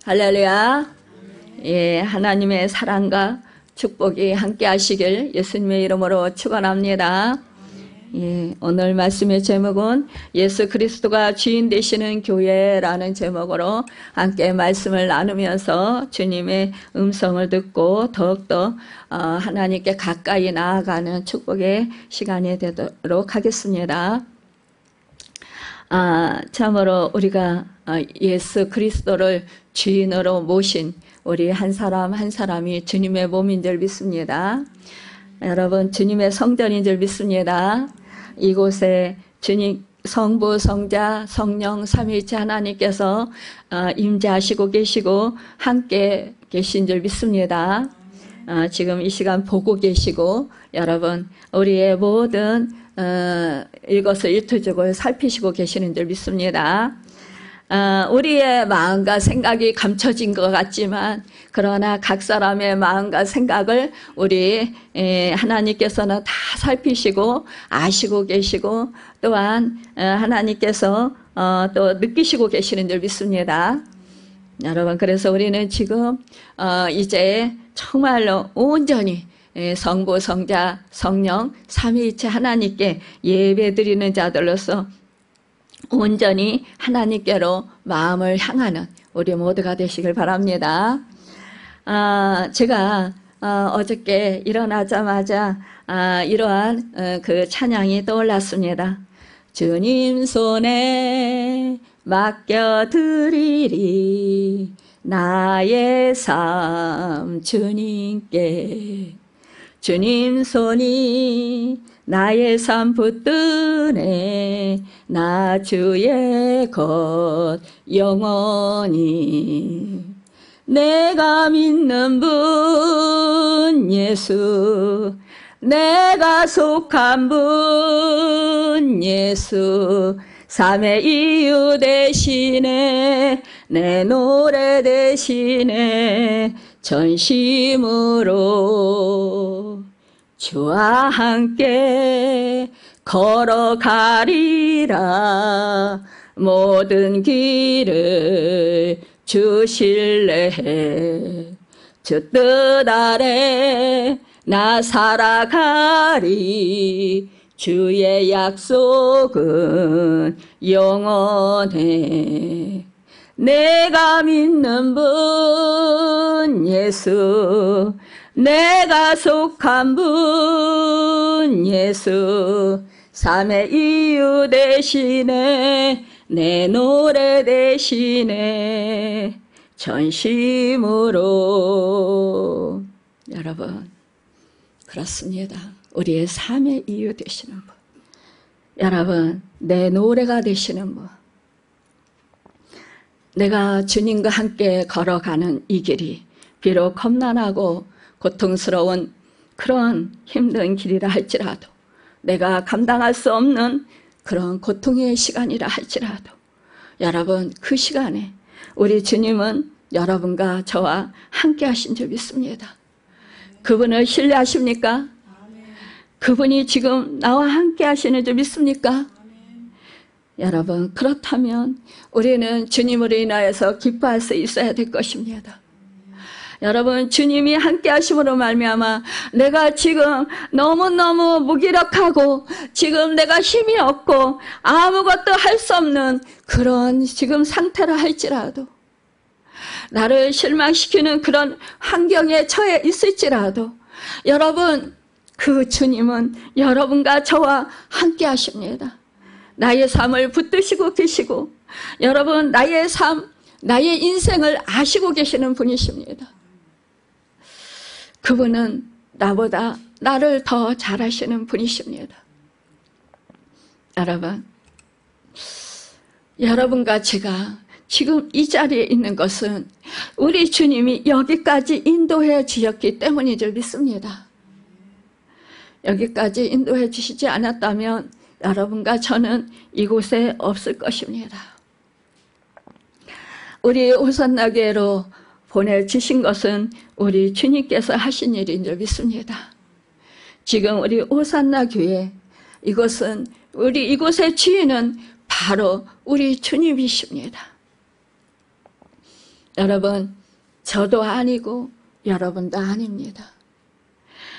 할렐루야. 예, 하나님의 사랑과 축복이 함께 하시길 예수님의 이름으로 축원합니다. 예, 오늘 말씀의 제목은 예수 그리스도가 주인 되시는 교회라는 제목으로 함께 말씀을 나누면서 주님의 음성을 듣고 더욱더 하나님께 가까이 나아가는 축복의 시간이 되도록 하겠습니다. 참으로 우리가 예수 그리스도를 주인으로 모신 우리 한 사람 한 사람이 주님의 몸인 줄 믿습니다. 여러분, 주님의 성전인 줄 믿습니다. 이곳에 주님 성부, 성자, 성령 삼위일체 하나님께서 임재하시고 계시고 함께 계신 줄 믿습니다. 지금 이 시간 보고 계시고 여러분 우리의 모든 이것을 일투족을 살피시고 계시는 줄 믿습니다. 우리의 마음과 생각이 감춰진 것 같지만 그러나 각 사람의 마음과 생각을 우리 하나님께서는 다 살피시고 아시고 계시고 또한 하나님께서 또 느끼시고 계시는 줄 믿습니다. 여러분, 그래서 우리는 지금 이제 정말로 온전히 성부, 성자, 성령, 삼위일체 하나님께 예배드리는 자들로서 온전히 하나님께로 마음을 향하는 우리 모두가 되시길 바랍니다. 제가 어저께 일어나자마자 이러한 그 찬양이 떠올랐습니다. 주님 손에 맡겨드리리 나의 삶 주님께. 주님 손이 나의 삶 붙드네 나 주의 것 영원히. 내가 믿는 분 예수, 내가 속한 분 예수, 삶의 이유 대신에 내 노래 대신에 전심으로 주와 함께 걸어가리라. 모든 길을 주실래. 주 뜻 아래 나 살아가리. 주의 약속은 영원해. 내가 믿는 분 예수, 내가 속한 분 예수, 삶의 이유 대신에 내 노래 대신에 전심으로. 여러분, 그렇습니다. 우리의 삶의 이유 되시는 분, 여러분, 내 노래가 되시는 분. 내가 주님과 함께 걸어가는 이 길이 비록 험난하고 고통스러운 그런 힘든 길이라 할지라도, 내가 감당할 수 없는 그런 고통의 시간이라 할지라도, 여러분, 그 시간에 우리 주님은 여러분과 저와 함께 하신 줄 믿습니다. 그분을 신뢰하십니까? 그분이 지금 나와 함께 하시는 줄 믿습니까? 여러분, 그렇다면 우리는 주님으로 인하여서 기뻐할 수 있어야 될 것입니다. 여러분, 주님이 함께 하심으로 말미암아 내가 지금 너무너무 무기력하고 지금 내가 힘이 없고 아무것도 할 수 없는 그런 지금 상태라 할지라도, 나를 실망시키는 그런 환경에 처해 있을지라도, 여러분, 그 주님은 여러분과 저와 함께 하십니다. 나의 삶을 붙드시고 계시고, 여러분, 나의 삶, 나의 인생을 아시고 계시는 분이십니다. 그분은 나보다 나를 더 잘 아시는 분이십니다. 여러분, 여러분과 제가 지금 이 자리에 있는 것은 우리 주님이 여기까지 인도해 주셨기 때문인 줄 믿습니다. 여기까지 인도해 주시지 않았다면 여러분과 저는 이곳에 없을 것입니다. 우리 호산나 교회로 보내주신 것은 우리 주님께서 하신 일인 줄 믿습니다. 지금 우리 호산나 교회, 이곳은 우리 이곳의 주인은 바로 우리 주님이십니다. 여러분, 저도 아니고 여러분도 아닙니다.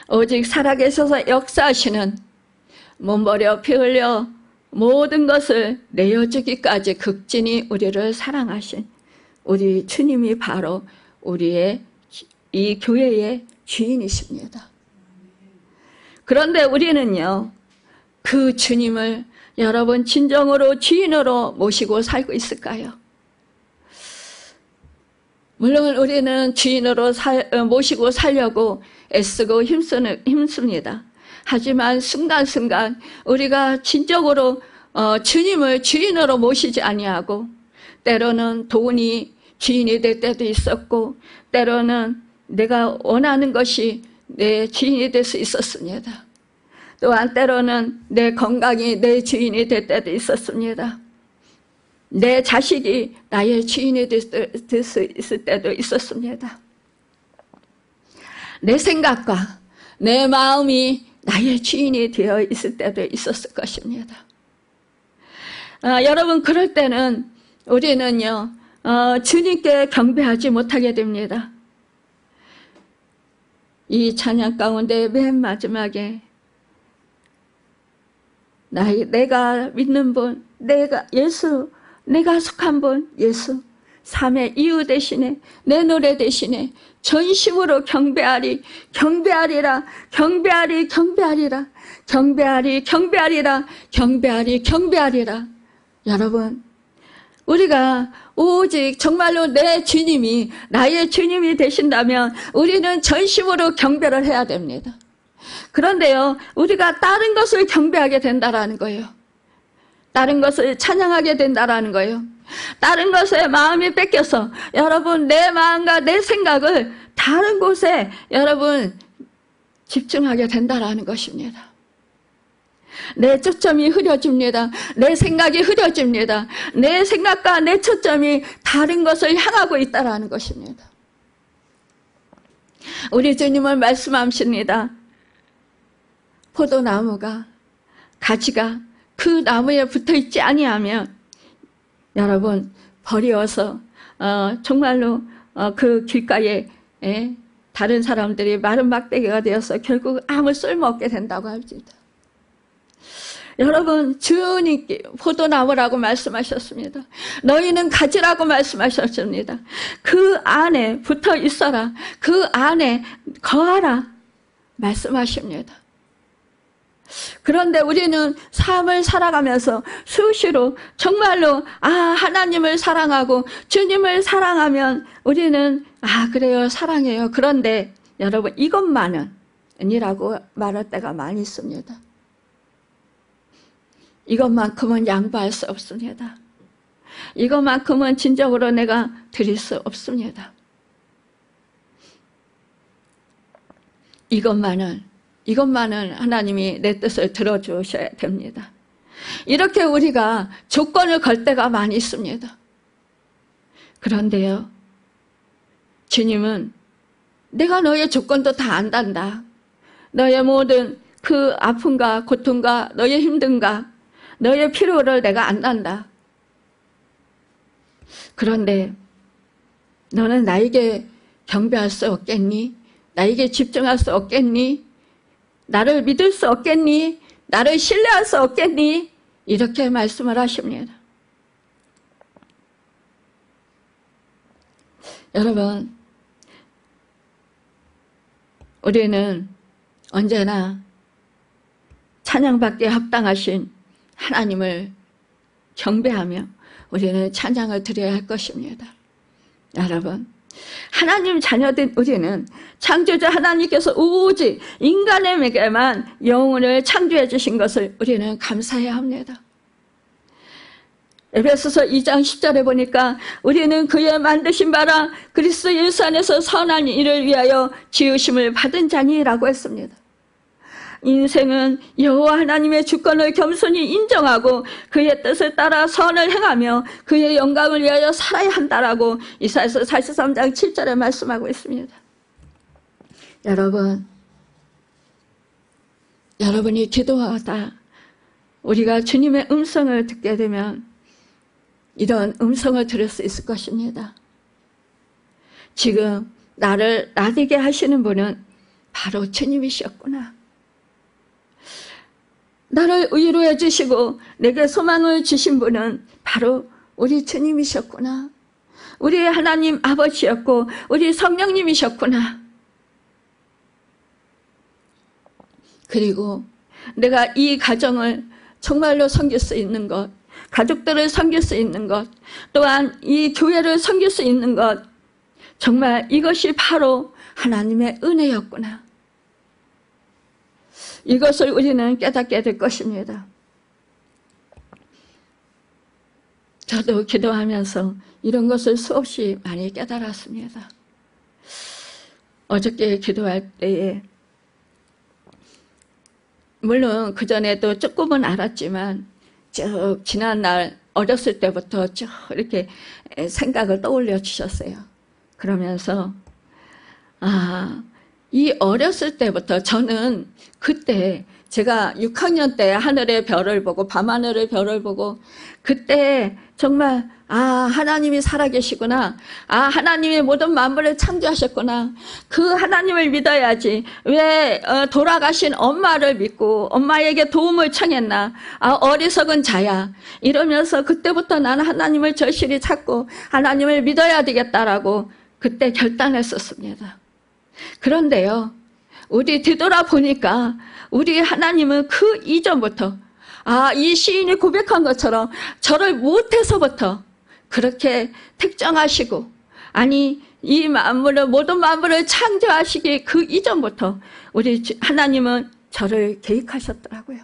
오직 살아계셔서 역사하시는 몸버려 피 흘려 모든 것을 내어주기까지 극진히 우리를 사랑하신 우리 주님이 바로 우리의 이 교회의 주인이십니다. 그런데 우리는요, 그 주님을 여러분 진정으로 주인으로 모시고 살고 있을까요? 물론 우리는 주인으로 모시고 살려고 애쓰고 힘씁니다. 하지만 순간순간 우리가 진정으로 주님을 주인으로 모시지 아니하고 때로는 돈이 주인이 될 때도 있었고 때로는 내가 원하는 것이 내 주인이 될 수 있었습니다. 또한 때로는 내 건강이 내 주인이 될 때도 있었습니다. 내 자식이 나의 주인이 될 수 있을 때도 있었습니다. 내 생각과 내 마음이 나의 주인이 되어 있을 때도 있었을 것입니다. 여러분, 그럴 때는 우리는요, 주님께 경배하지 못하게 됩니다. 이 찬양 가운데 맨 마지막에 내가 믿는 분, 내가 속한 분, 예수, 삶의 이유 대신에 내 노래 대신에 전심으로 경배하리라, 경배하리라. 여러분, 우리가 오직 정말로 내 주님이 나의 주님이 되신다면 우리는 전심으로 경배를 해야 됩니다. 그런데요, 우리가 다른 것을 경배하게 된다라는 거예요. 다른 것을 찬양하게 된다라는 거예요. 다른 것에 마음이 뺏겨서 여러분 내 마음과 내 생각을 다른 곳에 여러분 집중하게 된다라는 것입니다. 내 초점이 흐려집니다. 내 생각이 흐려집니다. 내 생각과 내 초점이 다른 것을 향하고 있다라는 것입니다. 우리 주님은 말씀하십니다. 포도나무가 가지가 그 나무에 붙어있지 아니하면 여러분 버리어서 정말로 그 길가에 다른 사람들이 마른 막대기가 되어서 결국 아무 쓸모없게 된다고 합니다. 여러분, 주님께 포도나무라고 말씀하셨습니다. 너희는 가지라고 말씀하셨습니다. 그 안에 붙어 있어라. 그 안에 거하라 말씀하십니다. 그런데 우리는 삶을 살아가면서 수시로 정말로 하나님을 사랑하고 주님을 사랑하면 우리는 그래요, 사랑해요. 그런데 여러분, 이것만은 아니라고 말할 때가 많이 있습니다. 이것만큼은 양보할 수 없습니다. 이것만큼은 진정으로 내가 드릴 수 없습니다. 이것만은 하나님이 내 뜻을 들어주셔야 됩니다. 이렇게 우리가 조건을 걸 때가 많이 있습니다. 그런데요, 주님은 내가 너의 조건도 다 안단다. 너의 모든 그 아픔과 고통과 너의 힘듦과 너의 필요를 내가 안단다. 그런데 너는 나에게 경배할 수 없겠니? 나에게 집중할 수 없겠니? 나를 믿을 수 없겠니? 나를 신뢰할 수 없겠니? 이렇게 말씀을 하십니다. 여러분, 우리는 언제나 찬양받기에 합당하신 하나님을 경배하며 우리는 찬양을 드려야 할 것입니다. 여러분, 하나님 자녀된 우리는 창조자 하나님께서 오직 인간에게만 영혼을 창조해 주신 것을 우리는 감사해야 합니다. 에베소서 2장 10절에 보니까 우리는 그의 만드신 바라 그리스도 예수 안에서 선한 일을 위하여 지으심을 받은 자니라고 했습니다. 인생은 여호와 하나님의 주권을 겸손히 인정하고 그의 뜻을 따라 선을 행하며 그의 영광을 위하여 살아야 한다라고 이사야서 43장 7절에 말씀하고 있습니다. 여러분이 기도하다 우리가 주님의 음성을 듣게 되면 이런 음성을 들을 수 있을 것입니다. 지금 나를 나되게 하시는 분은 바로 주님이셨구나. 나를 위로해 주시고 내게 소망을 주신 분은 바로 우리 주님이셨구나. 우리 하나님 아버지였고 우리 성령님이셨구나. 그리고 내가 이 가정을 정말로 섬길 수 있는 것, 가족들을 섬길 수 있는 것, 또한 이 교회를 섬길 수 있는 것, 정말 이것이 바로 하나님의 은혜였구나. 이것을 우리는 깨닫게 될 것입니다. 저도 기도하면서 이런 것을 수없이 많이 깨달았습니다. 어저께 기도할 때에 물론 그전에도 조금은 알았지만 쭉 지난날 어렸을 때부터 쭉 이렇게 생각을 떠올려 주셨어요. 그러면서 이 어렸을 때부터 저는 그때 제가 6학년 때 하늘의 별을 보고 밤하늘의 별을 보고 그때 정말 하나님이 살아계시구나. 하나님이 모든 만물을 창조하셨구나. 그 하나님을 믿어야지. 왜 돌아가신 엄마를 믿고 엄마에게 도움을 청했나. 어리석은 자야. 이러면서 그때부터 나는 하나님을 절실히 찾고 하나님을 믿어야 되겠다라고 그때 결단했었습니다. 그런데요, 우리 뒤돌아보니까 우리 하나님은 그 이전부터 이 시인이 고백한 것처럼 저를 못해서부터 그렇게 특정하시고 이 만물을 모든 만물을 창조하시기 그 이전부터 우리 하나님은 저를 계획하셨더라고요.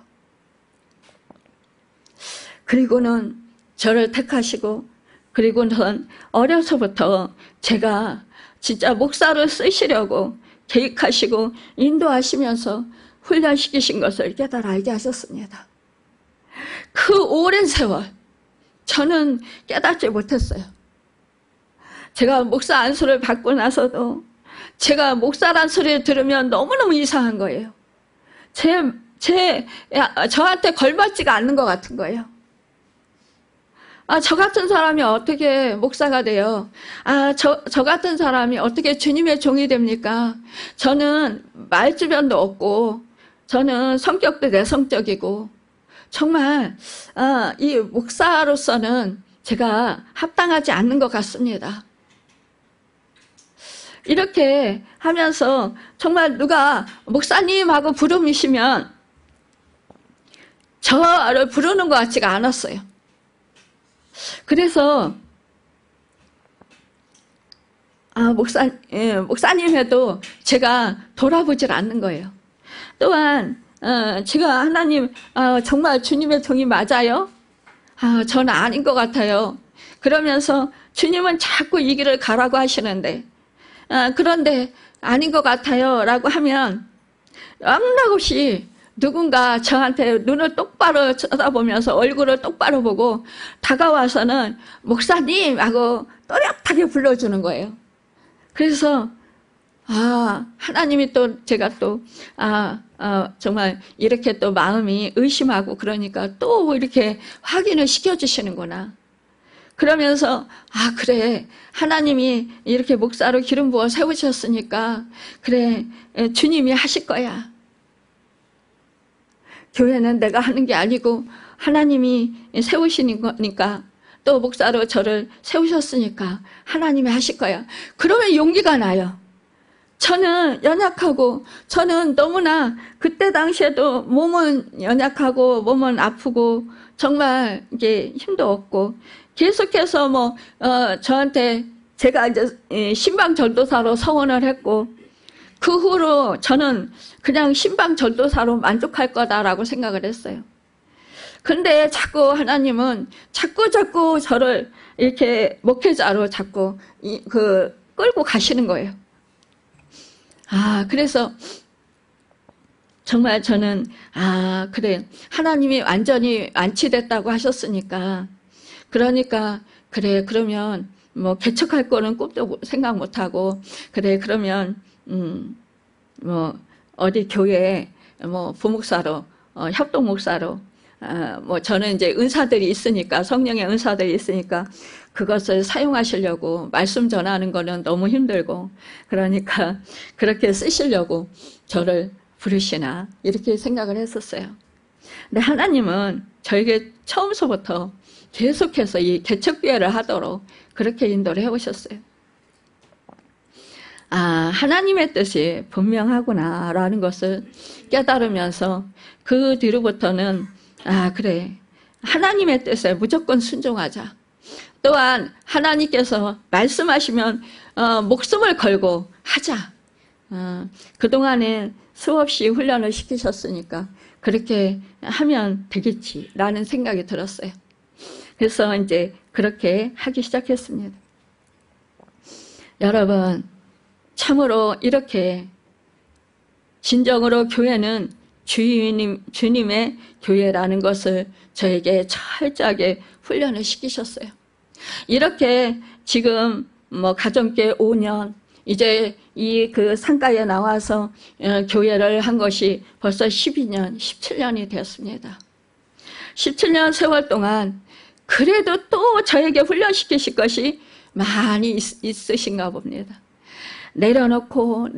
그리고는 저를 택하시고 그리고는 어려서부터 제가 진짜 목사를 쓰시려고 계획하시고 인도하시면서 훈련시키신 것을 깨달아 알게 하셨습니다. 그 오랜 세월 저는 깨닫지 못했어요. 제가 목사 안수를 받고 나서도 제가 목사란 소리를 들으면 너무너무 이상한 거예요. 저한테 걸맞지가 않는 것 같은 거예요. 저 같은 사람이 어떻게 목사가 돼요? 저 같은 사람이 어떻게 주님의 종이 됩니까? 저는 말주변도 없고, 저는 성격도 내성적이고, 정말, 이 목사로서는 제가 합당하지 않는 것 같습니다. 이렇게 하면서 정말 누가 목사님하고 부름이시면 저를 부르는 것 같지가 않았어요. 그래서 목사님 해도 제가 돌아보질 않는 거예요. 또한 제가 하나님 정말 주님의 종이 맞아요? 저는 아닌 것 같아요. 그러면서 주님은 자꾸 이 길을 가라고 하시는데 그런데 아닌 것 같아요 라고 하면 낭락없이 누군가 저한테 눈을 똑바로 쳐다보면서 얼굴을 똑바로 보고 다가와서는 목사님 하고 또렷하게 불러주는 거예요. 그래서 하나님이 또 제가 또 정말 이렇게 또 마음이 의심하고 그러니까 또 이렇게 확인을 시켜주시는구나. 그러면서 그래 하나님이 이렇게 목사로 기름 부어 세우셨으니까 그래 주님이 하실 거야. 교회는 내가 하는 게 아니고 하나님이 세우시는 거니까 또 목사로 저를 세우셨으니까 하나님이 하실 거야. 그러면 용기가 나요. 저는 연약하고 저는 너무나 그때 당시에도 몸은 연약하고 몸은 아프고 정말 이게 힘도 없고 계속해서 저한테 제가 이제 신방전도사로 서원을 했고 그 후로 저는 그냥 신방전도사로 만족할 거다라고 생각을 했어요. 근데 자꾸 하나님은 자꾸 저를 이렇게 목회자로 자꾸 끌고 가시는 거예요. 그래서 정말 저는 그래 하나님이 완전히 완치됐다고 하셨으니까 그러니까 그래 그러면 개척할 거는 꿈도 생각 못 하고 그래 그러면 어디 교회에 부목사로 협동목사로 뭐 저는 이제 은사들이 있으니까, 성령의 은사들이 있으니까 그것을 사용하시려고 말씀 전하는 거는 너무 힘들고, 그러니까 그렇게 쓰시려고 저를 부르시나 이렇게 생각을 했었어요. 근데 하나님은 저에게 처음서부터 계속해서 이 개척교회를 하도록 그렇게 인도를 해오셨어요. 하나님의 뜻이 분명하구나 라는 것을 깨달으면서 그 뒤로부터는 그래, 하나님의 뜻에 무조건 순종하자. 또한 하나님께서 말씀하시면 목숨을 걸고 하자. 그동안에 수없이 훈련을 시키셨으니까 그렇게 하면 되겠지라는 생각이 들었어요. 그래서 이제 그렇게 하기 시작했습니다. 여러분, 참으로 이렇게 진정으로 교회는 주님의 교회라는 것을 저에게 철저하게 훈련을 시키셨어요. 이렇게 지금 뭐 가정교회 5년, 이제 이 그 상가에 나와서 교회를 한 것이 벌써 12년, 17년이 되었습니다. 17년 세월 동안 그래도 또 저에게 훈련시키실 것이 많이 있으신가 봅니다. 내려놓고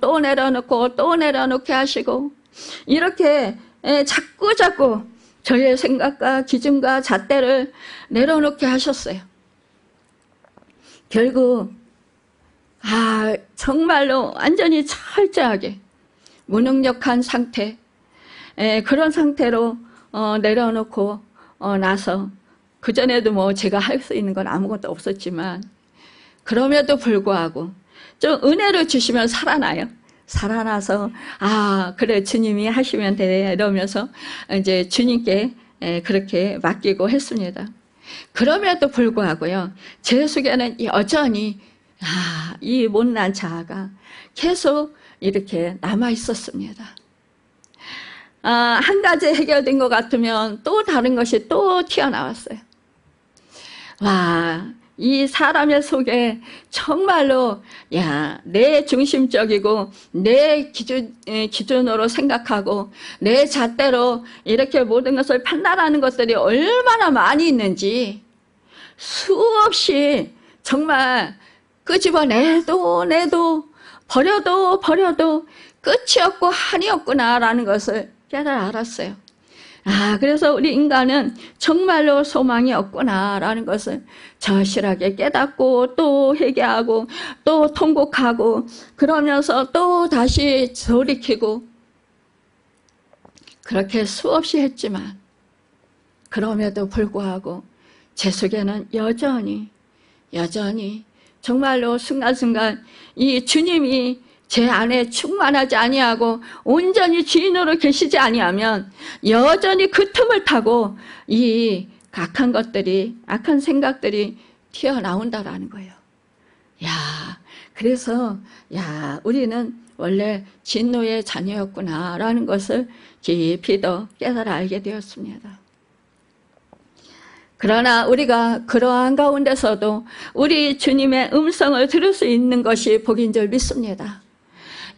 또 내려놓고 또 내려놓게 하시고, 이렇게 자꾸 저의 생각과 기준과 잣대를 내려놓게 하셨어요. 결국 정말로 완전히 철저하게 무능력한 상태, 그런 상태로 내려놓고 나서, 그전에도 뭐 제가 할 수 있는 건 아무것도 없었지만 그럼에도 불구하고 좀 은혜를 주시면 살아나요. 살아나서 그래, 주님이 하시면 돼 이러면서 이제 주님께 그렇게 맡기고 했습니다. 그럼에도 불구하고요, 제 속에는 여전히 이 못난 자아가 계속 이렇게 남아 있었습니다. 한 가지 해결된 것 같으면 또 다른 것이 또 튀어나왔어요. 이 사람의 속에 정말로 내 중심적이고 내 기준으로 생각하고 내 잣대로 이렇게 모든 것을 판단하는 것들이 얼마나 많이 있는지 수없이 정말 끄집어내도 버려도 끝이 없고 한이 없구나라는 것을 깨달아 알았어요. 그래서 우리 인간은 정말로 소망이 없구나라는 것을 절실하게 깨닫고 또 회개하고 또 통곡하고 그러면서 또 다시 돌이키고 그렇게 수없이 했지만, 그럼에도 불구하고 제 속에는 여전히 정말로 순간순간 이 주님이 제 안에 충만하지 아니하고 온전히 주인으로 계시지 아니하면 여전히 그 틈을 타고 이 악한 생각들이 튀어나온다라는 거예요. 그래서 우리는 원래 진노의 자녀였구나라는 것을 깊이 더 깨달아 알게 되었습니다. 그러나 우리가 그러한 가운데서도 우리 주님의 음성을 들을 수 있는 것이 복인 줄 믿습니다.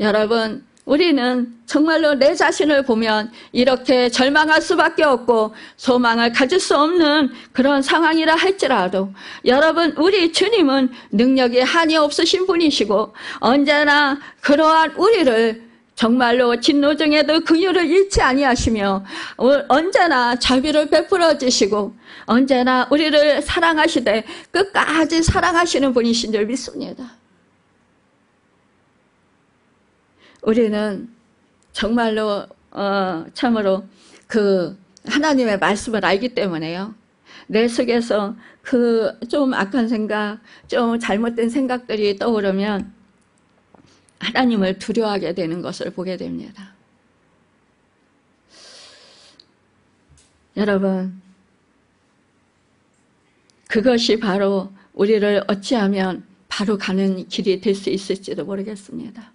여러분, 우리는 정말로 내 자신을 보면 이렇게 절망할 수밖에 없고 소망을 가질 수 없는 그런 상황이라 할지라도, 여러분, 우리 주님은 능력이 한이 없으신 분이시고 언제나 그러한 우리를 정말로 진노 중에도 긍휼을 잃지 아니하시며 언제나 자비를 베풀어 주시고 언제나 우리를 사랑하시되 끝까지 사랑하시는 분이신 줄 믿습니다. 우리는 정말로 참으로 그 하나님의 말씀을 알기 때문에요, 내 속에서 그 좀 악한 생각, 좀 잘못된 생각들이 떠오르면 하나님을 두려워하게 되는 것을 보게 됩니다. 여러분, 그것이 바로 우리를 어찌하면 바로 가는 길이 될 수 있을지도 모르겠습니다.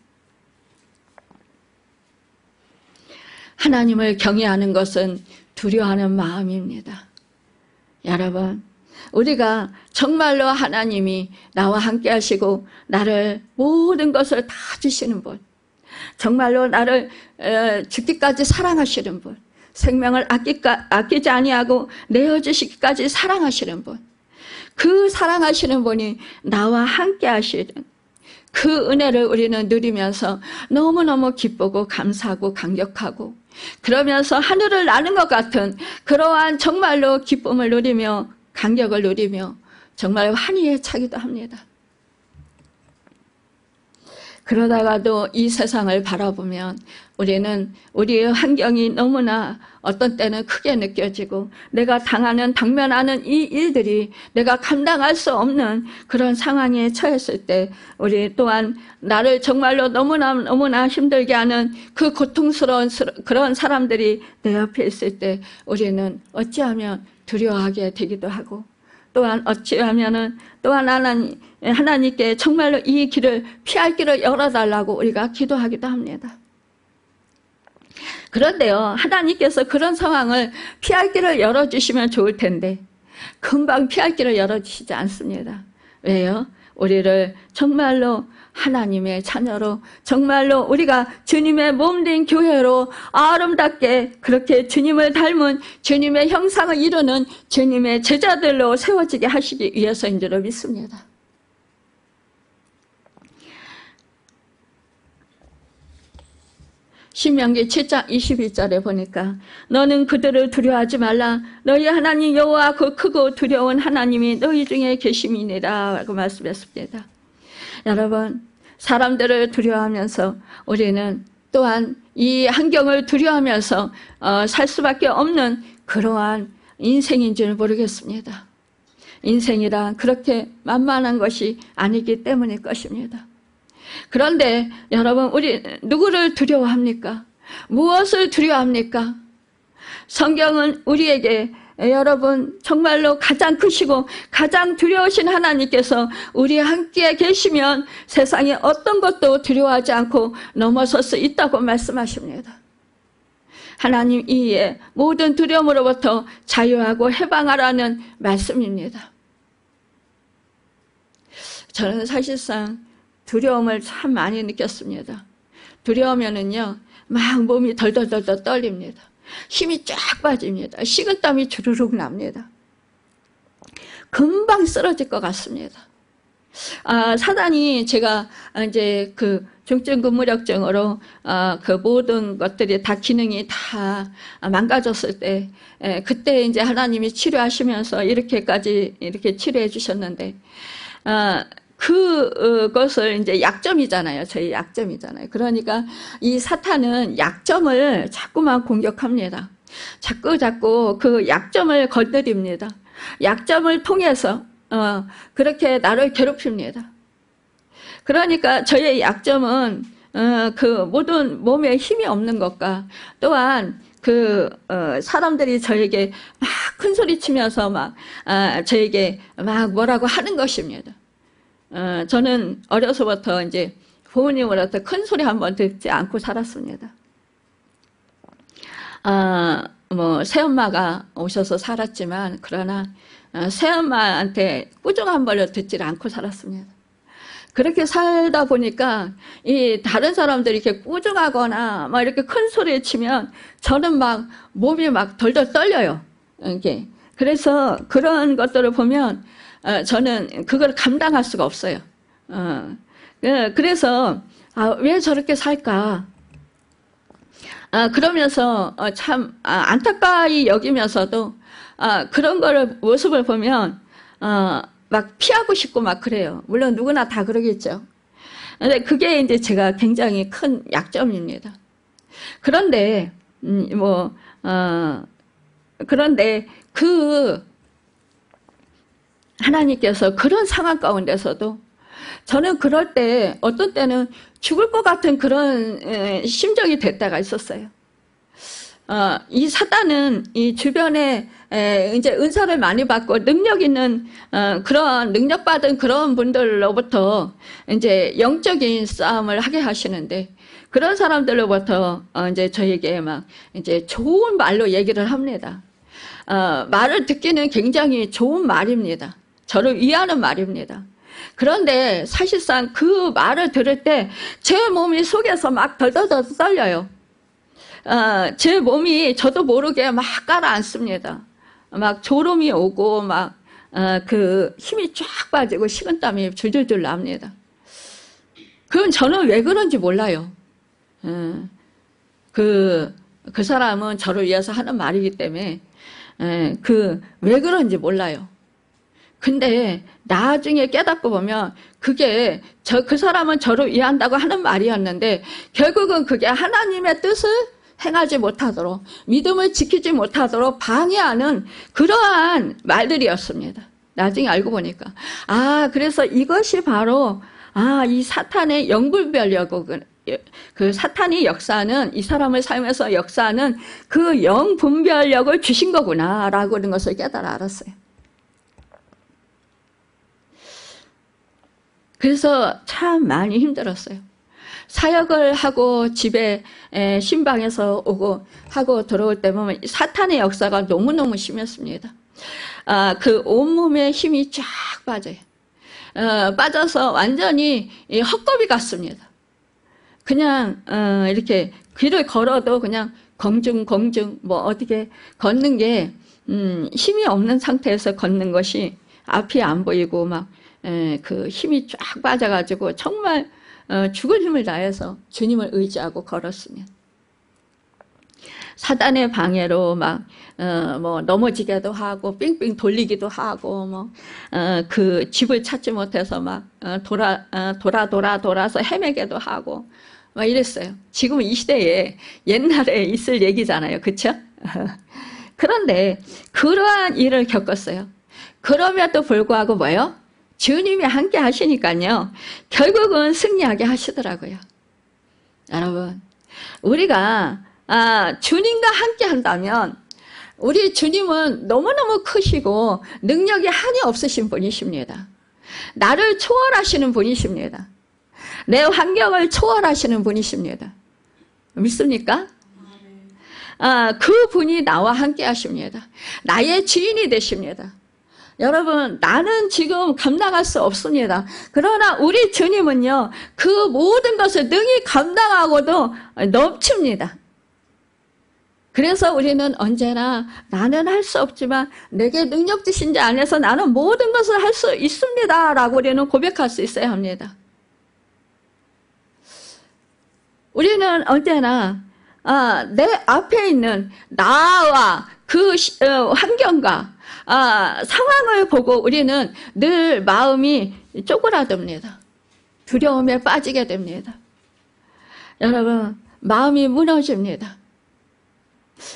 하나님을 경외하는 것은 두려워하는 마음입니다. 여러분, 우리가 정말로 하나님이 나와 함께 하시고 나를 모든 것을 다 주시는 분, 정말로 나를 죽기까지 사랑하시는 분, 생명을 아끼지 아니하고 내어주시기까지 사랑하시는 분, 그 사랑하시는 분이 나와 함께 하시는 그 은혜를 우리는 누리면서 너무너무 기쁘고 감사하고 감격하고, 그러면서 하늘을 나는 것 같은 그러한 정말로 기쁨을 누리며 감격을 누리며 정말 환희에 차기도 합니다. 그러다가도 이 세상을 바라보면 우리는 우리의 환경이 너무나 어떤 때는 크게 느껴지고, 내가 당면하는 이 일들이 내가 감당할 수 없는 그런 상황에 처했을 때, 우리 또한 나를 정말로 너무나 힘들게 하는 그 고통스러운 그런 사람들이 내 옆에 있을 때 우리는 어찌하면 두려워하게 되기도 하고, 또한 어찌하면은 또한 하나님께 정말로 이 길을 피할 길을 열어달라고 우리가 기도하기도 합니다. 그런데요, 하나님께서 그런 상황을 피할 길을 열어주시면 좋을 텐데 금방 피할 길을 열어주시지 않습니다. 왜요? 우리를 정말로 하나님의 자녀로, 정말로 우리가 주님의 몸된 교회로 아름답게 그렇게 주님을 닮은 주님의 형상을 이루는 주님의 제자들로 세워지게 하시기 위해서인 줄 믿습니다. 신명기 7장 22절에 보니까 너는 그들을 두려워하지 말라. 너희 하나님 여호와 그 크고 두려운 하나님이 너희 중에 계심이니라 라고 말씀했습니다. 여러분, 사람들을 두려워하면서 우리는 또한 이 환경을 두려워하면서 살 수밖에 없는 그러한 인생인 줄 모르겠습니다. 인생이란 그렇게 만만한 것이 아니기 때문일 것입니다. 그런데 여러분, 우리 누구를 두려워합니까? 무엇을 두려워합니까? 성경은 우리에게 여러분 정말로 가장 크시고 가장 두려우신 하나님께서 우리와 함께 계시면 세상에 어떤 것도 두려워하지 않고 넘어설 수 있다고 말씀하십니다. 하나님 이에 모든 두려움으로부터 자유하고 해방하라는 말씀입니다. 저는 사실상 두려움을 참 많이 느꼈습니다. 두려우면은요, 막 몸이 덜덜덜 떨립니다. 힘이 쫙 빠집니다. 식은땀이 주르륵 납니다. 금방 쓰러질 것 같습니다. 사단이 제가 이제 그 중증근무력증으로 그 모든 것들이 다 기능이 다 망가졌을 때, 그때 이제 하나님이 치료하시면서 이렇게 치료해 주셨는데, 그것을 이제 약점이잖아요. 저희 약점이잖아요. 그러니까 이 사탄은 약점을 자꾸만 공격합니다. 자꾸 그 약점을 건드립니다. 약점을 통해서 그렇게 나를 괴롭힙니다. 그러니까 저의 약점은 그 모든 몸에 힘이 없는 것과, 또한 사람들이 저에게 막 큰 소리 치면서 저에게 막 뭐라고 하는 것입니다. 저는 어려서부터 이제 부모님으로부터 큰 소리 한번 듣지 않고 살았습니다. 새엄마가 오셔서 살았지만, 그러나 새엄마한테 꾸중 한 번을 듣지 않고 살았습니다. 그렇게 살다 보니까 이 다른 사람들이 이렇게 꾸중하거나 막 이렇게 큰 소리 치면 저는 막 몸이 막 덜덜 떨려요. 이게. 그래서 그런 것들을 보면 저는 그걸 감당할 수가 없어요. 그래서 왜 저렇게 살까? 그러면서 참 안타까이 여기면서도 그런 거를 모습을 보면 막 피하고 싶고 막 그래요. 물론 누구나 다 그러겠죠. 근데 그게 이제 제가 굉장히 큰 약점입니다. 그런데 그런데 하나님께서 그런 상황 가운데서도 저는 그럴 때 어떤 때는 죽을 것 같은 그런 심정이 될 때가 있었어요. 이 사단은 이 주변에 이제 은사를 많이 받고 능력 있는 그런 능력받은 그런 분들로부터 이제 영적인 싸움을 하게 하시는데, 그런 사람들로부터 이제 저에게 막 이제 좋은 말로 얘기를 합니다. 말을 듣기는 굉장히 좋은 말입니다. 저를 위하는 말입니다. 그런데 사실상 그 말을 들을 때 제 몸이 속에서 막 덜덜덜 떨려요. 제 몸이 저도 모르게 막 가라앉습니다. 막 졸음이 오고 막 그 힘이 쫙 빠지고 식은땀이 줄줄줄 납니다. 그럼 저는 왜 그런지 몰라요. 그 사람은 저를 위해서 하는 말이기 때문에 왜 그런지 몰라요. 근데 나중에 깨닫고 보면 그게 그 사람은 저를 위한다고 하는 말이었는데 결국은 그게 하나님의 뜻을 행하지 못하도록 믿음을 지키지 못하도록 방해하는 그러한 말들이었습니다. 나중에 알고 보니까 그래서 이것이 바로 이 사탄의 영분별력이고 그 사탄이 역사하는 이 사람을 삶에서 역사하는 그 영분별력을 주신 거구나라고 하는 것을 깨달아 알았어요. 그래서 참 많이 힘들었어요. 사역을 하고 집에 신방에서 오고 하고 들어올 때 보면 사탄의 역사가 너무너무 심했습니다. 그 온몸에 힘이 쫙 빠져요. 빠져서 완전히 헛겁이 갔습니다. 그냥 이렇게 길을 걸어도 그냥 공중 뭐 어떻게 걷는 게 힘이 없는 상태에서 걷는 것이 앞이 안 보이고 막 그 힘이 쫙 빠져가지고 정말 죽을 힘을 다해서 주님을 의지하고 걸었습니다. 사단의 방해로 막 뭐 넘어지기도 하고 삥삥 돌리기도 하고 그 집을 찾지 못해서 막 돌아서 헤매기도 하고 막 이랬어요. 지금 이 시대에 옛날에 있을 얘기잖아요. 그렇죠? 그런데 그러한 일을 겪었어요. 그럼에도 불구하고 뭐예요? 주님이 함께 하시니까요. 결국은 승리하게 하시더라고요. 여러분, 우리가 주님과 함께 한다면 우리 주님은 너무너무 크시고 능력이 한이 없으신 분이십니다. 나를 초월하시는 분이십니다. 내 환경을 초월하시는 분이십니다. 믿습니까? 그 분이 나와 함께 하십니다. 나의 주인이 되십니다. 여러분, 나는 지금 감당할 수 없습니다. 그러나 우리 주님은요, 그 모든 것을 능히 감당하고도 넘칩니다. 그래서 우리는 언제나 나는 할 수 없지만 내게 능력 주신 자 안에서 나는 모든 것을 할 수 있습니다. 라고 우리는 고백할 수 있어야 합니다. 우리는 언제나 내 앞에 있는 나와 그 환경과 상황을 보고 우리는 늘 마음이 쪼그라듭니다. 두려움에 빠지게 됩니다. 여러분, 마음이 무너집니다.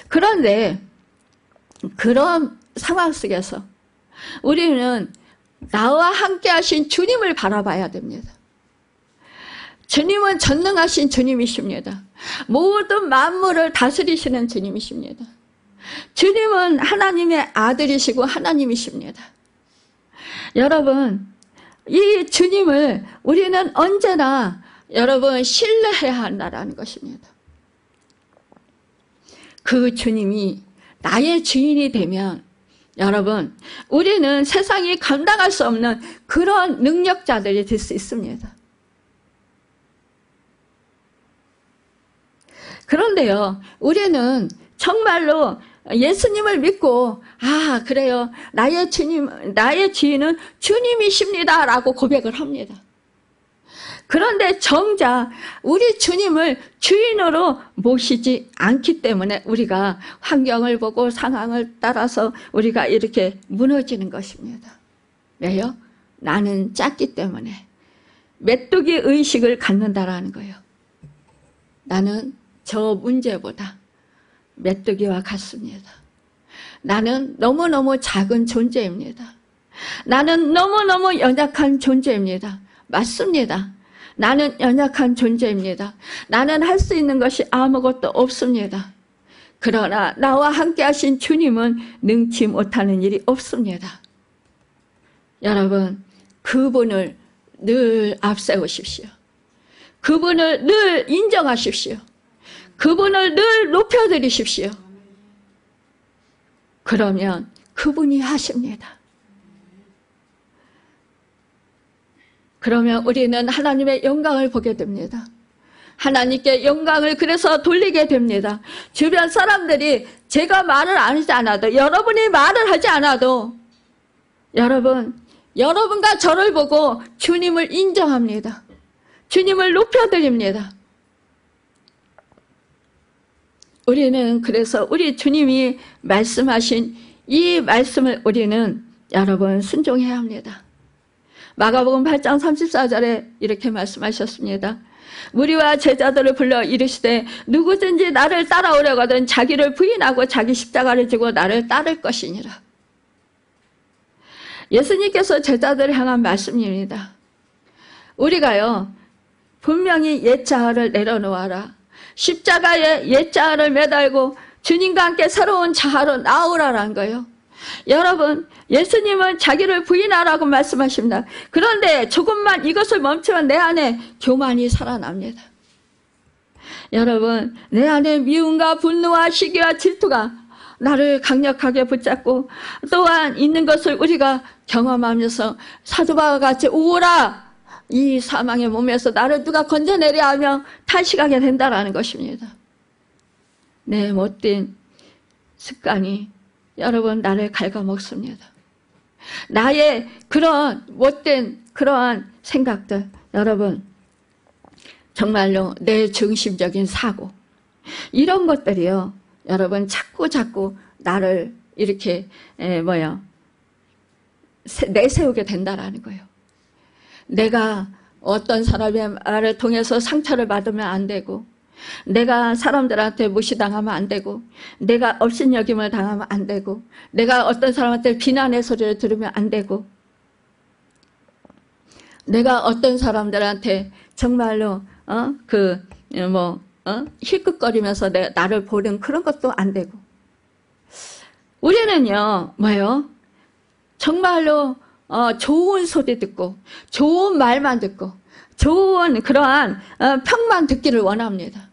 그런데 그런 상황 속에서 우리는 나와 함께 하신 주님을 바라봐야 됩니다. 주님은 전능하신 주님이십니다. 모든 만물을 다스리시는 주님이십니다. 주님은 하나님의 아들이시고 하나님이십니다. 여러분, 이 주님을 우리는 언제나 여러분 신뢰해야 한다는 것입니다. 그 주님이 나의 주인이 되면 여러분, 우리는 세상이 감당할 수 없는 그런 능력자들이 될 수 있습니다. 그런데요, 우리는 정말로 예수님을 믿고 그래요, 나의 주인은 주님이십니다 라고 고백을 합니다. 그런데 정작 우리 주님을 주인으로 모시지 않기 때문에 우리가 환경을 보고 상황을 따라서 우리가 이렇게 무너지는 것입니다. 왜요? 나는 작기 때문에 메뚜기 의식을 갖는다라는 거예요. 나는 저 문제보다 메뚜기와 같습니다. 나는 너무너무 작은 존재입니다. 나는 너무너무 연약한 존재입니다. 맞습니다. 나는 연약한 존재입니다. 나는 할 수 있는 것이 아무것도 없습니다. 그러나 나와 함께 하신 주님은 능치 못하는 일이 없습니다. 여러분, 그분을 늘 앞세우십시오. 그분을 늘 인정하십시오. 그분을 늘 높여드리십시오. 그러면 그분이 하십니다. 그러면 우리는 하나님의 영광을 보게 됩니다. 하나님께 영광을 그래서 돌리게 됩니다. 주변 사람들이 제가 말을 안 하지 않아도, 여러분이 말을 하지 않아도 여러분과 저를 보고 주님을 인정합니다. 주님을 높여드립니다. 우리는 그래서 우리 주님이 말씀하신 이 말씀을 우리는 여러분 순종해야 합니다. 마가복음 8장 34절에 이렇게 말씀하셨습니다. 무리와 제자들을 불러 이르시되 누구든지 나를 따라오려거든 자기를 부인하고 자기 십자가를 지고 나를 따를 것이니라. 예수님께서 제자들을 향한 말씀입니다. 우리가요 분명히 옛자아를 내려놓아라. 십자가에 옛자아를 매달고 주님과 함께 새로운 자아로 나오라라는 거예요. 여러분, 예수님은 자기를 부인하라고 말씀하십니다. 그런데 조금만 이것을 멈추면 내 안에 교만이 살아납니다. 여러분, 내 안에 미움과 분노와 시기와 질투가 나를 강력하게 붙잡고 또한 있는 것을 우리가 경험하면서 사도바와 같이 오라! 이 사망의 몸에서 나를 누가 건져내려 하며 탄식하게 된다라는 것입니다. 내 못된 습관이 여러분 나를 갉아먹습니다. 나의 그런 못된 그러한 생각들, 여러분 정말로 내 중심적인 사고 이런 것들이요 여러분 자꾸 나를 이렇게 내세우게 된다라는 거예요. 내가 어떤 사람의 말을 통해서 상처를 받으면 안 되고, 내가 사람들한테 무시당하면 안 되고, 내가 업신여김을 당하면 안 되고, 내가 어떤 사람한테 비난의 소리를 들으면 안 되고, 내가 어떤 사람들한테 정말로 힐끗거리면서 나를 보는 그런 것도 안 되고, 우리는요 정말로 좋은 소리 듣고 좋은 말만 듣고 좋은 그러한 평만 듣기를 원합니다.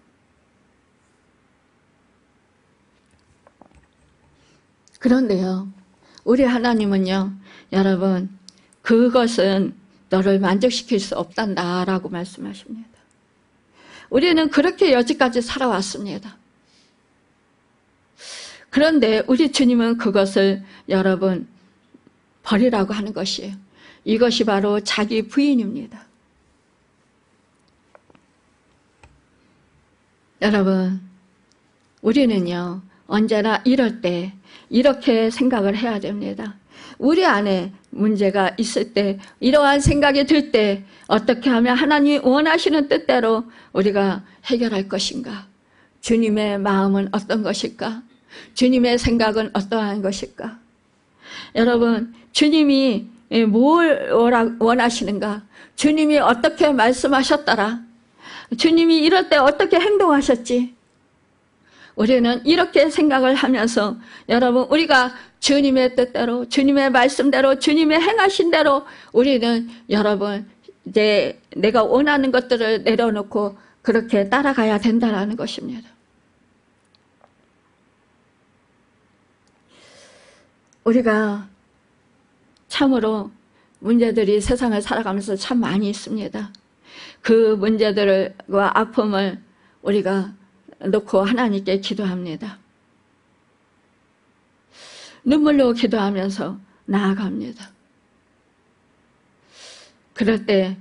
그런데요 우리 하나님은요 여러분 그것은 너를 만족시킬 수 없단다라고 말씀하십니다. 우리는 그렇게 여지까지 살아왔습니다. 그런데 우리 주님은 그것을 여러분 버리라고 하는 것이에요. 이것이 바로 자기 부인입니다. 여러분 우리는요 언제나 이럴 때 이렇게 생각을 해야 됩니다. 우리 안에 문제가 있을 때 이러한 생각이 들 때 어떻게 하면 하나님이 원하시는 뜻대로 우리가 해결할 것인가? 주님의 마음은 어떤 것일까? 주님의 생각은 어떠한 것일까? 여러분 주님이 뭘 원하시는가? 주님이 어떻게 말씀하셨더라? 주님이 이럴 때 어떻게 행동하셨지? 우리는 이렇게 생각을 하면서 여러분 우리가 주님의 뜻대로 주님의 말씀대로 주님의 행하신 대로 우리는 여러분 이제 내가 원하는 것들을 내려놓고 그렇게 따라가야 된다는 것입니다. 우리가 참으로 문제들이 세상을 살아가면서 참 많이 있습니다. 그 문제들과 아픔을 우리가 놓고 하나님께 기도합니다. 눈물로 기도하면서 나아갑니다. 그럴 때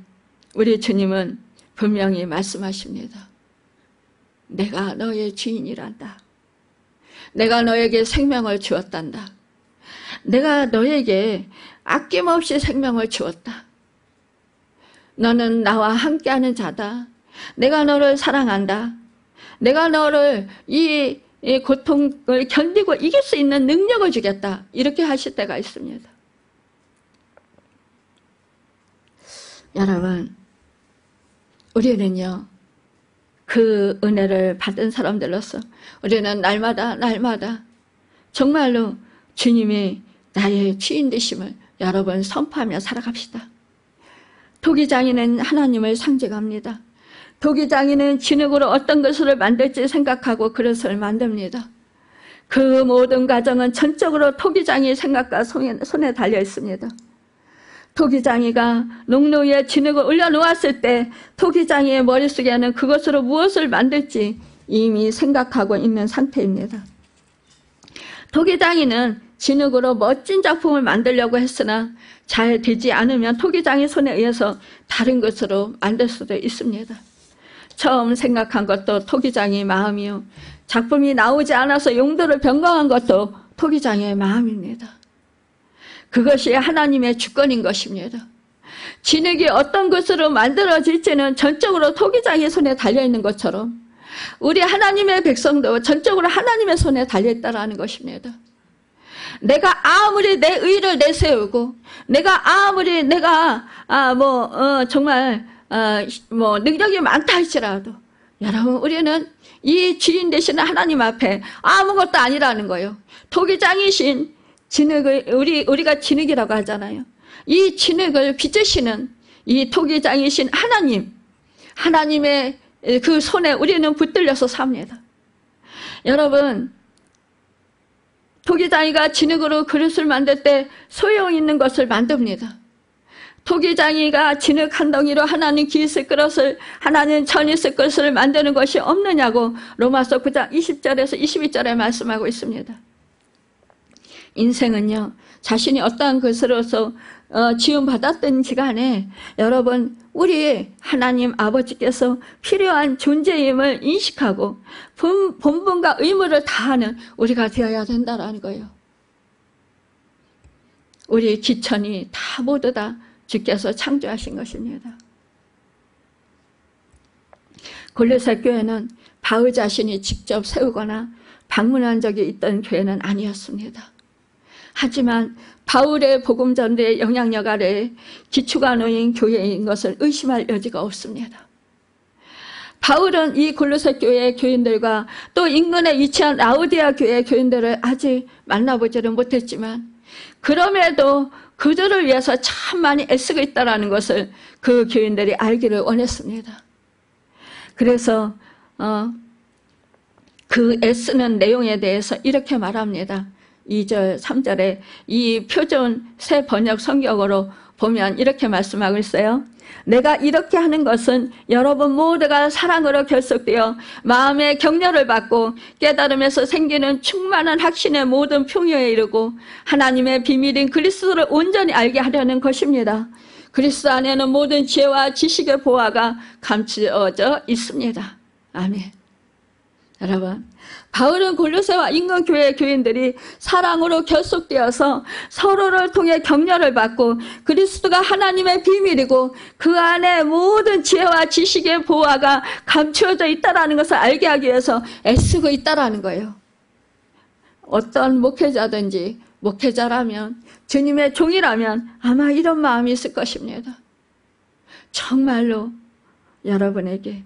우리 주님은 분명히 말씀하십니다. 내가 너의 주인이란다. 내가 너에게 생명을 주었단다. 내가 너에게 아낌없이 생명을 주었다. 너는 나와 함께하는 자다. 내가 너를 사랑한다. 내가 너를 이 고통을 견디고 이길 수 있는 능력을 주겠다. 이렇게 하실 때가 있습니다. 여러분 우리는요 그 은혜를 받은 사람들로서 우리는 날마다 정말로 주님이 나의 주인 되심을 여러분 선포하며 살아갑시다. 토기장이는 하나님을 상징합니다. 토기장이는 진흙으로 어떤 것을 만들지 생각하고 그릇을 만듭니다. 그 모든 과정은 전적으로 토기장의 생각과 손에 달려 있습니다. 토기장이가 농로에 진흙을 올려놓았을 때 토기장이의 머릿속에는 그것으로 무엇을 만들지 이미 생각하고 있는 상태입니다. 토기장이는 진흙으로 멋진 작품을 만들려고 했으나 잘 되지 않으면 토기장이 손에 의해서 다른 것으로 만들 수도 있습니다. 처음 생각한 것도 토기장의 마음이요, 작품이 나오지 않아서 용도를 변경한 것도 토기장의 마음입니다. 그것이 하나님의 주권인 것입니다. 진흙이 어떤 것으로 만들어질지는 전적으로 토기장의 손에 달려있는 것처럼 우리 하나님의 백성도 전적으로 하나님의 손에 달려있다는 것입니다. 내가 아무리 내 의를 내세우고 내가 아무리 내가 정말 능력이 많다 할지라도 여러분, 우리는 이 주인 되시는 하나님 앞에 아무것도 아니라는 거예요. 토기장이신 진흙을 우리가 진흙이라고 하잖아요. 이 진흙을 빚으시는 이 토기장이신 하나님의 그 손에 우리는 붙들려서 삽니다. 여러분, 토기장이가 진흙으로 그릇을 만들 때 소용 있는 것을 만듭니다. 토기장이가 진흙 한 덩이로 하나님 기 있을 그릇을, 하나님 천 있을 것을 만드는 것이 없느냐고 로마서 9장 20절에서 22절에 말씀하고 있습니다. 인생은요, 자신이 어떠한 것으로서 지음받았든지 간에 여러분, 우리 하나님 아버지께서 필요한 존재임을 인식하고 본분과 의무를 다하는 우리가 되어야 된다는 거예요. 우리 지천이 다 모두 다 주께서 창조하신 것입니다. 골로새 교회는 바울 자신이 직접 세우거나 방문한 적이 있던 교회는 아니었습니다. 하지만 바울의 복음 전도의 영향력 아래 기초가 놓인 교회인 것을 의심할 여지가 없습니다. 바울은 이 골로새 교회의 교인들과 또 인근에 위치한 라오디아 교회의 교인들을 아직 만나보지를 못했지만 그럼에도 그들을 위해서 참 많이 애쓰고 있다는 것을 그 교인들이 알기를 원했습니다. 그래서 그 애쓰는 내용에 대해서 이렇게 말합니다. 2절, 3절에 이 표준 새 번역 성경으로 보면 이렇게 말씀하고 있어요. 내가 이렇게 하는 것은 여러분 모두가 사랑으로 결속되어 마음의 격려를 받고 깨달음에서 생기는 충만한 확신의 모든 풍요에 이르고 하나님의 비밀인 그리스도를 온전히 알게 하려는 것입니다. 그리스도 안에는 모든 지혜와 지식의 보화가 감추어져 있습니다. 아멘. 여러분, 바울은 골로새와 인근 교회 교인들이 사랑으로 결속되어서 서로를 통해 격려를 받고 그리스도가 하나님의 비밀이고 그 안에 모든 지혜와 지식의 보화가 감추어져 있다는 것을 알게 하기 위해서 애쓰고 있다는 거예요. 어떤 목회자든지 목회자라면 주님의 종이라면 아마 이런 마음이 있을 것입니다. 정말로 여러분에게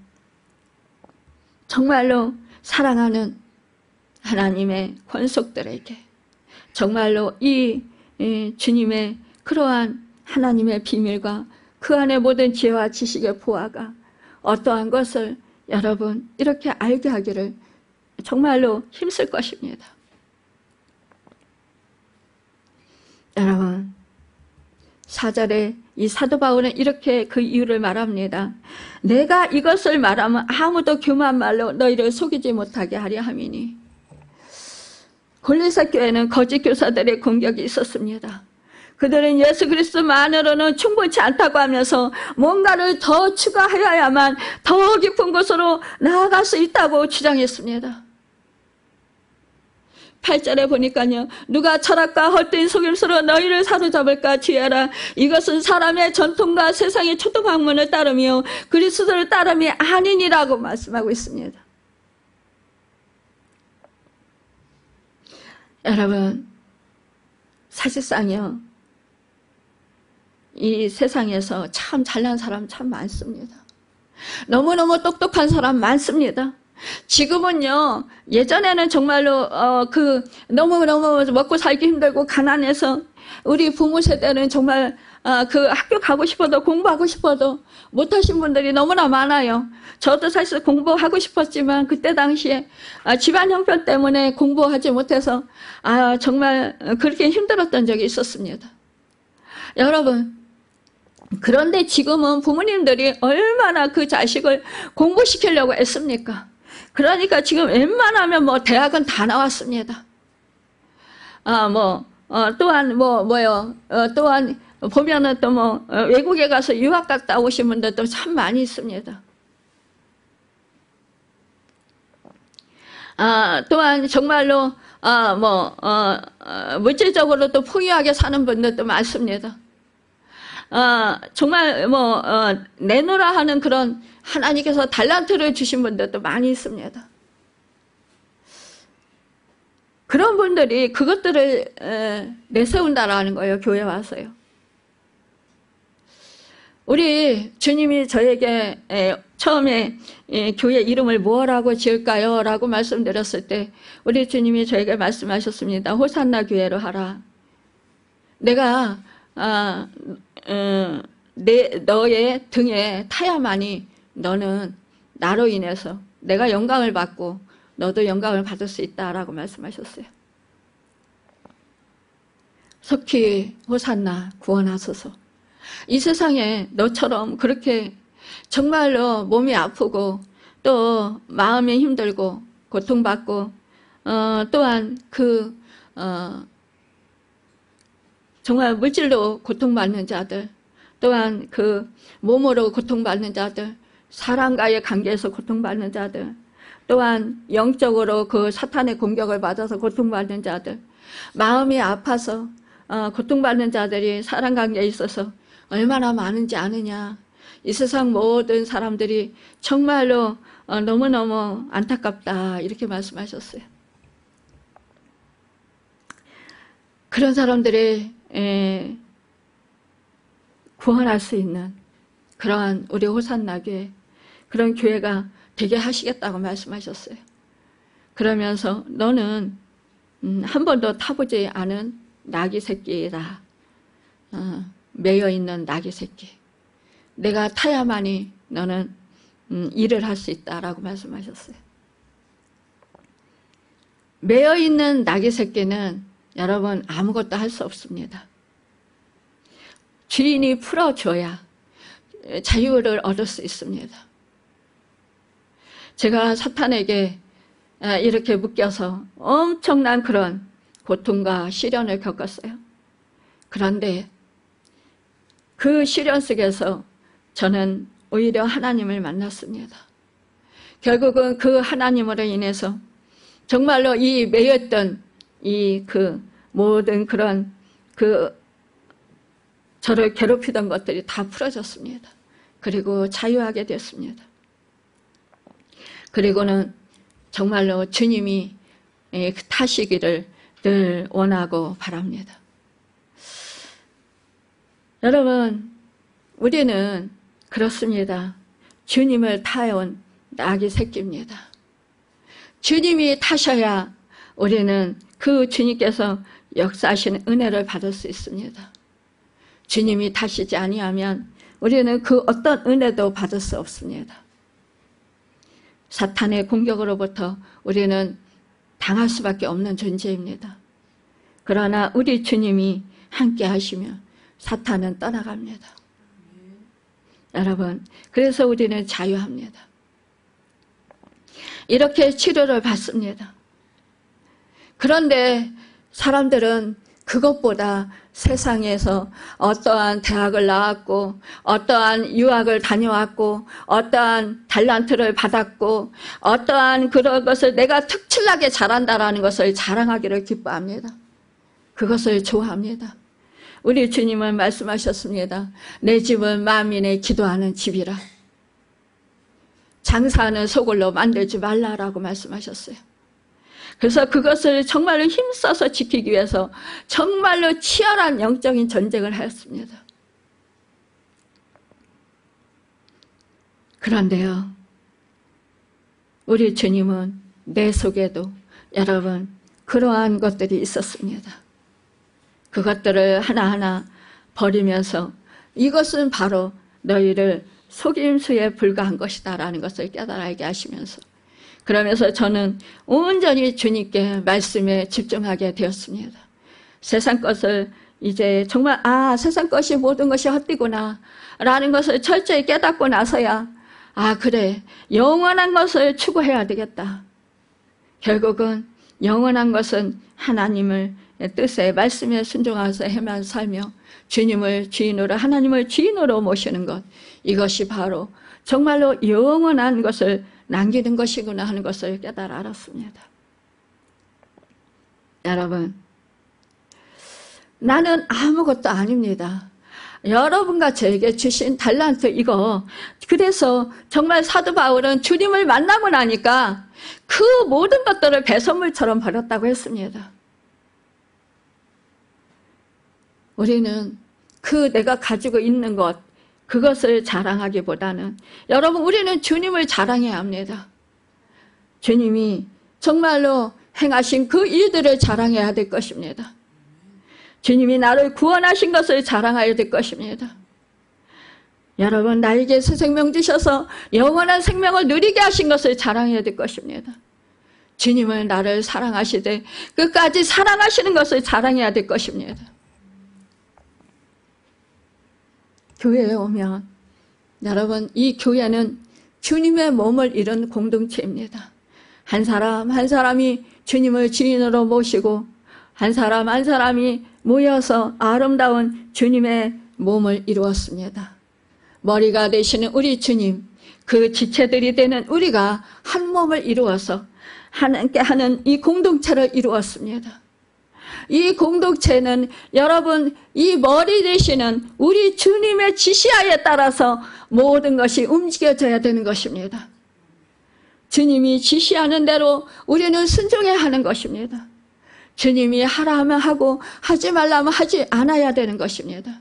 정말로 사랑하는 하나님의 권속들에게 정말로 이 주님의 그러한 하나님의 비밀과 그 안에 모든 지혜와 지식의 보화가 어떠한 것을 여러분 이렇게 알게 하기를 정말로 힘쓸 것입니다. 여러분, 4절에 이 사도 바울은 이렇게 그 이유를 말합니다. 내가 이것을 말하면 아무도 교만 말로 너희를 속이지 못하게 하려 함이니. 골로새 교회는 거짓 교사들의 공격이 있었습니다. 그들은 예수 그리스도만으로는 충분치 않다고 하면서 뭔가를 더 추가하여야만 더 깊은 곳으로 나아갈 수 있다고 주장했습니다. 8절에 보니까요. 누가 철학과 헛된 속임수로 너희를 사로잡을까 주의하라. 이것은 사람의 전통과 세상의 초등학문을 따르며 그리스도를 따름이 아니니라고 말씀하고 있습니다. 여러분, 사실상요. 이 세상에서 참 잘난 사람 참 많습니다. 너무너무 똑똑한 사람 많습니다. 지금은요, 예전에는 정말로, 너무너무 먹고 살기 힘들고 가난해서 우리 부모 세대는 정말, 그 학교 가고 싶어도 공부하고 싶어도 못하신 분들이 너무나 많아요. 저도 사실 공부하고 싶었지만 그때 당시에 집안 형편 때문에 공부하지 못해서, 정말 그렇게 힘들었던 적이 있었습니다. 여러분, 그런데 지금은 부모님들이 얼마나 그 자식을 공부시키려고 애씁니까? 그러니까 지금 웬만하면 뭐 대학은 다 나왔습니다. 또한 또한 보면은 또 외국에 가서 유학 갔다 오신 분들도 참 많이 있습니다. 또한 정말로 물질적으로 또 풍요하게 사는 분들도 많습니다. 정말 내놓으라 하는 그런 하나님께서 달란트를 주신 분들도 많이 있습니다. 그런 분들이 그것들을 내세운다라는 거예요. 교회 와서요. 우리 주님이 저에게 처음에 교회 이름을 무엇라고 지을까요? 라고 말씀드렸을 때 우리 주님이 저에게 말씀하셨습니다. 호산나 교회로 하라. 내가 너의 등에 타야만이 너는 나로 인해서 내가 영광을 받고 너도 영광을 받을 수 있다라고 말씀하셨어요. 속히 호산나 구원하소서. 이 세상에 너처럼 그렇게 정말로 몸이 아프고 또 마음이 힘들고 고통받고 또한 정말 물질로 고통받는 자들, 또한 몸으로 고통받는 자들, 사람과의 관계에서 고통받는 자들, 또한 영적으로 사탄의 공격을 받아서 고통받는 자들, 마음이 아파서 고통받는 자들이 사람 관계에 있어서 얼마나 많은지 아느냐. 이 세상 모든 사람들이 정말로 너무너무 안타깝다 이렇게 말씀하셨어요. 그런 사람들이 구원할 수 있는 그러한 우리 호산나 교회, 그런 교회가 되게 하시겠다고 말씀하셨어요. 그러면서 너는 한 번도 타보지 않은 나귀 새끼이다. 매여있는 나귀 새끼. 내가 타야만이 너는 일을 할 수 있다라고 말씀하셨어요. 매여있는 나귀 새끼는 여러분 아무것도 할 수 없습니다. 주인이 풀어줘야 자유를 얻을 수 있습니다. 제가 사탄에게 이렇게 묶여서 엄청난 그런 고통과 시련을 겪었어요. 그런데 그 시련 속에서 저는 오히려 하나님을 만났습니다. 결국은 그 하나님으로 인해서 정말로 이 매였던 모든 그런 저를 괴롭히던 것들이 다 풀어졌습니다. 그리고 자유하게 됐습니다. 그리고는 정말로 주님이 타시기를 늘 원하고 바랍니다. 여러분, 우리는 그렇습니다. 주님을 타온 나귀 새끼입니다. 주님이 타셔야 우리는 그 주님께서 역사하시는 은혜를 받을 수 있습니다. 주님이 타시지 아니하면 우리는 그 어떤 은혜도 받을 수 없습니다. 사탄의 공격으로부터 우리는 당할 수밖에 없는 존재입니다. 그러나 우리 주님이 함께 하시면 사탄은 떠나갑니다. 여러분, 그래서 우리는 자유합니다. 이렇게 치료를 받습니다. 그런데 사람들은 그것보다 세상에서 어떠한 대학을 나왔고 어떠한 유학을 다녀왔고 어떠한 달란트를 받았고 어떠한 그런 것을 내가 특출나게 잘한다라는 것을 자랑하기를 기뻐합니다. 그것을 좋아합니다. 우리 주님은 말씀하셨습니다. 내 집은 만민의 기도하는 집이라. 장사하는 소굴로 만들지 말라라고 말씀하셨어요. 그래서 그것을 정말로 힘써서 지키기 위해서 정말로 치열한 영적인 전쟁을 하였습니다. 그런데요, 우리 주님은 내 속에도 여러분 그러한 것들이 있었습니다. 그것들을 하나하나 버리면서 이것은 바로 너희를 속임수에 불과한 것이다 라는 것을 깨달아게 하시면서 그러면서 저는 온전히 주님께 말씀에 집중하게 되었습니다. 세상 것을 이제 정말 세상 것이 모든 것이 헛되구나 라는 것을 철저히 깨닫고 나서야 그래, 영원한 것을 추구해야 되겠다. 결국은 영원한 것은 하나님을 뜻에 말씀에 순종해서 헤매 살며 주님을 주인으로, 하나님을 주인으로 모시는 것, 이것이 바로 정말로 영원한 것을 남기는 것이구나 하는 것을 깨달아 알았습니다. 여러분, 나는 아무것도 아닙니다. 여러분과 저에게 주신 달란트 이거, 그래서 정말 사도 바울은 주님을 만나고 나니까 그 모든 것들을 배설물처럼 버렸다고 했습니다. 우리는 그 내가 가지고 있는 것, 그것을 자랑하기보다는 여러분, 우리는 주님을 자랑해야 합니다. 주님이 정말로 행하신 그 일들을 자랑해야 될 것입니다. 주님이 나를 구원하신 것을 자랑해야 될 것입니다. 여러분, 나에게 새 생명 주셔서 영원한 생명을 누리게 하신 것을 자랑해야 될 것입니다. 주님을 나를 사랑하시되 끝까지 사랑하시는 것을 자랑해야 될 것입니다. 교회에 오면 여러분, 이 교회는 주님의 몸을 이룬 공동체입니다. 한 사람 한 사람이 주님을 주인으로 모시고 한 사람 한 사람이 모여서 아름다운 주님의 몸을 이루었습니다. 머리가 되시는 우리 주님, 그 지체들이 되는 우리가 한 몸을 이루어서 하나님께 하는 이 공동체를 이루었습니다. 이 공동체는 여러분, 이 머리 되시는 우리 주님의 지시하에 따라서 모든 것이 움직여져야 되는 것입니다. 주님이 지시하는 대로 우리는 순종해야 하는 것입니다. 주님이 하라 하면 하고 하지 말라면 하지 않아야 되는 것입니다.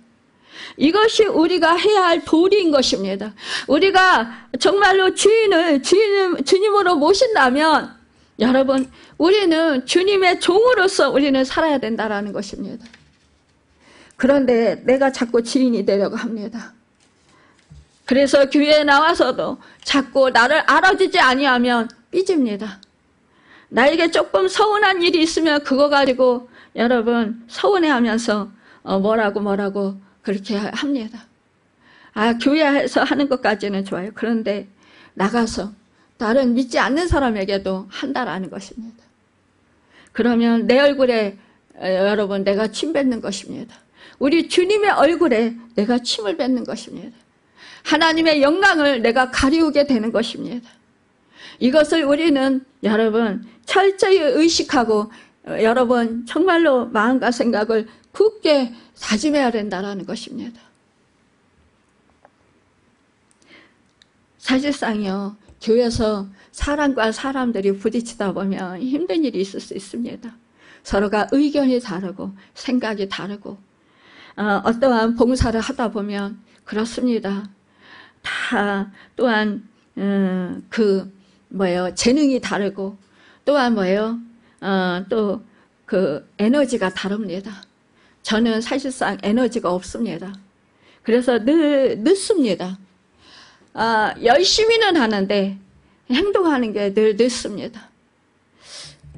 이것이 우리가 해야 할 도리인 것입니다. 우리가 정말로 주님으로 모신다면 여러분, 우리는 주님의 종으로서 우리는 살아야 된다는 것입니다. 그런데 내가 자꾸 지인이 되려고 합니다. 그래서 교회에 나와서도 자꾸 나를 알아주지 아니하면 삐집니다. 나에게 조금 서운한 일이 있으면 그거 가지고 여러분 서운해하면서 뭐라고 그렇게 합니다. 교회에서 하는 것까지는 좋아요. 그런데 나가서 다른 믿지 않는 사람에게도 한다라는 것입니다. 그러면 내 얼굴에 여러분 내가 침 뱉는 것입니다. 우리 주님의 얼굴에 내가 침을 뱉는 것입니다. 하나님의 영광을 내가 가리우게 되는 것입니다. 이것을 우리는 여러분 철저히 의식하고 여러분 정말로 마음과 생각을 굳게 다짐해야 된다는 것입니다. 사실상요, 교회에서 사람과 사람들이 부딪히다 보면 힘든 일이 있을 수 있습니다. 서로가 의견이 다르고 생각이 다르고 어떠한 봉사를 하다 보면 그렇습니다. 다 또한 재능이 다르고 또한 또 그 에너지가 다릅니다. 저는 사실상 에너지가 없습니다. 그래서 늘 늦습니다. 열심히는 하는데 행동하는 게 늘 늦습니다.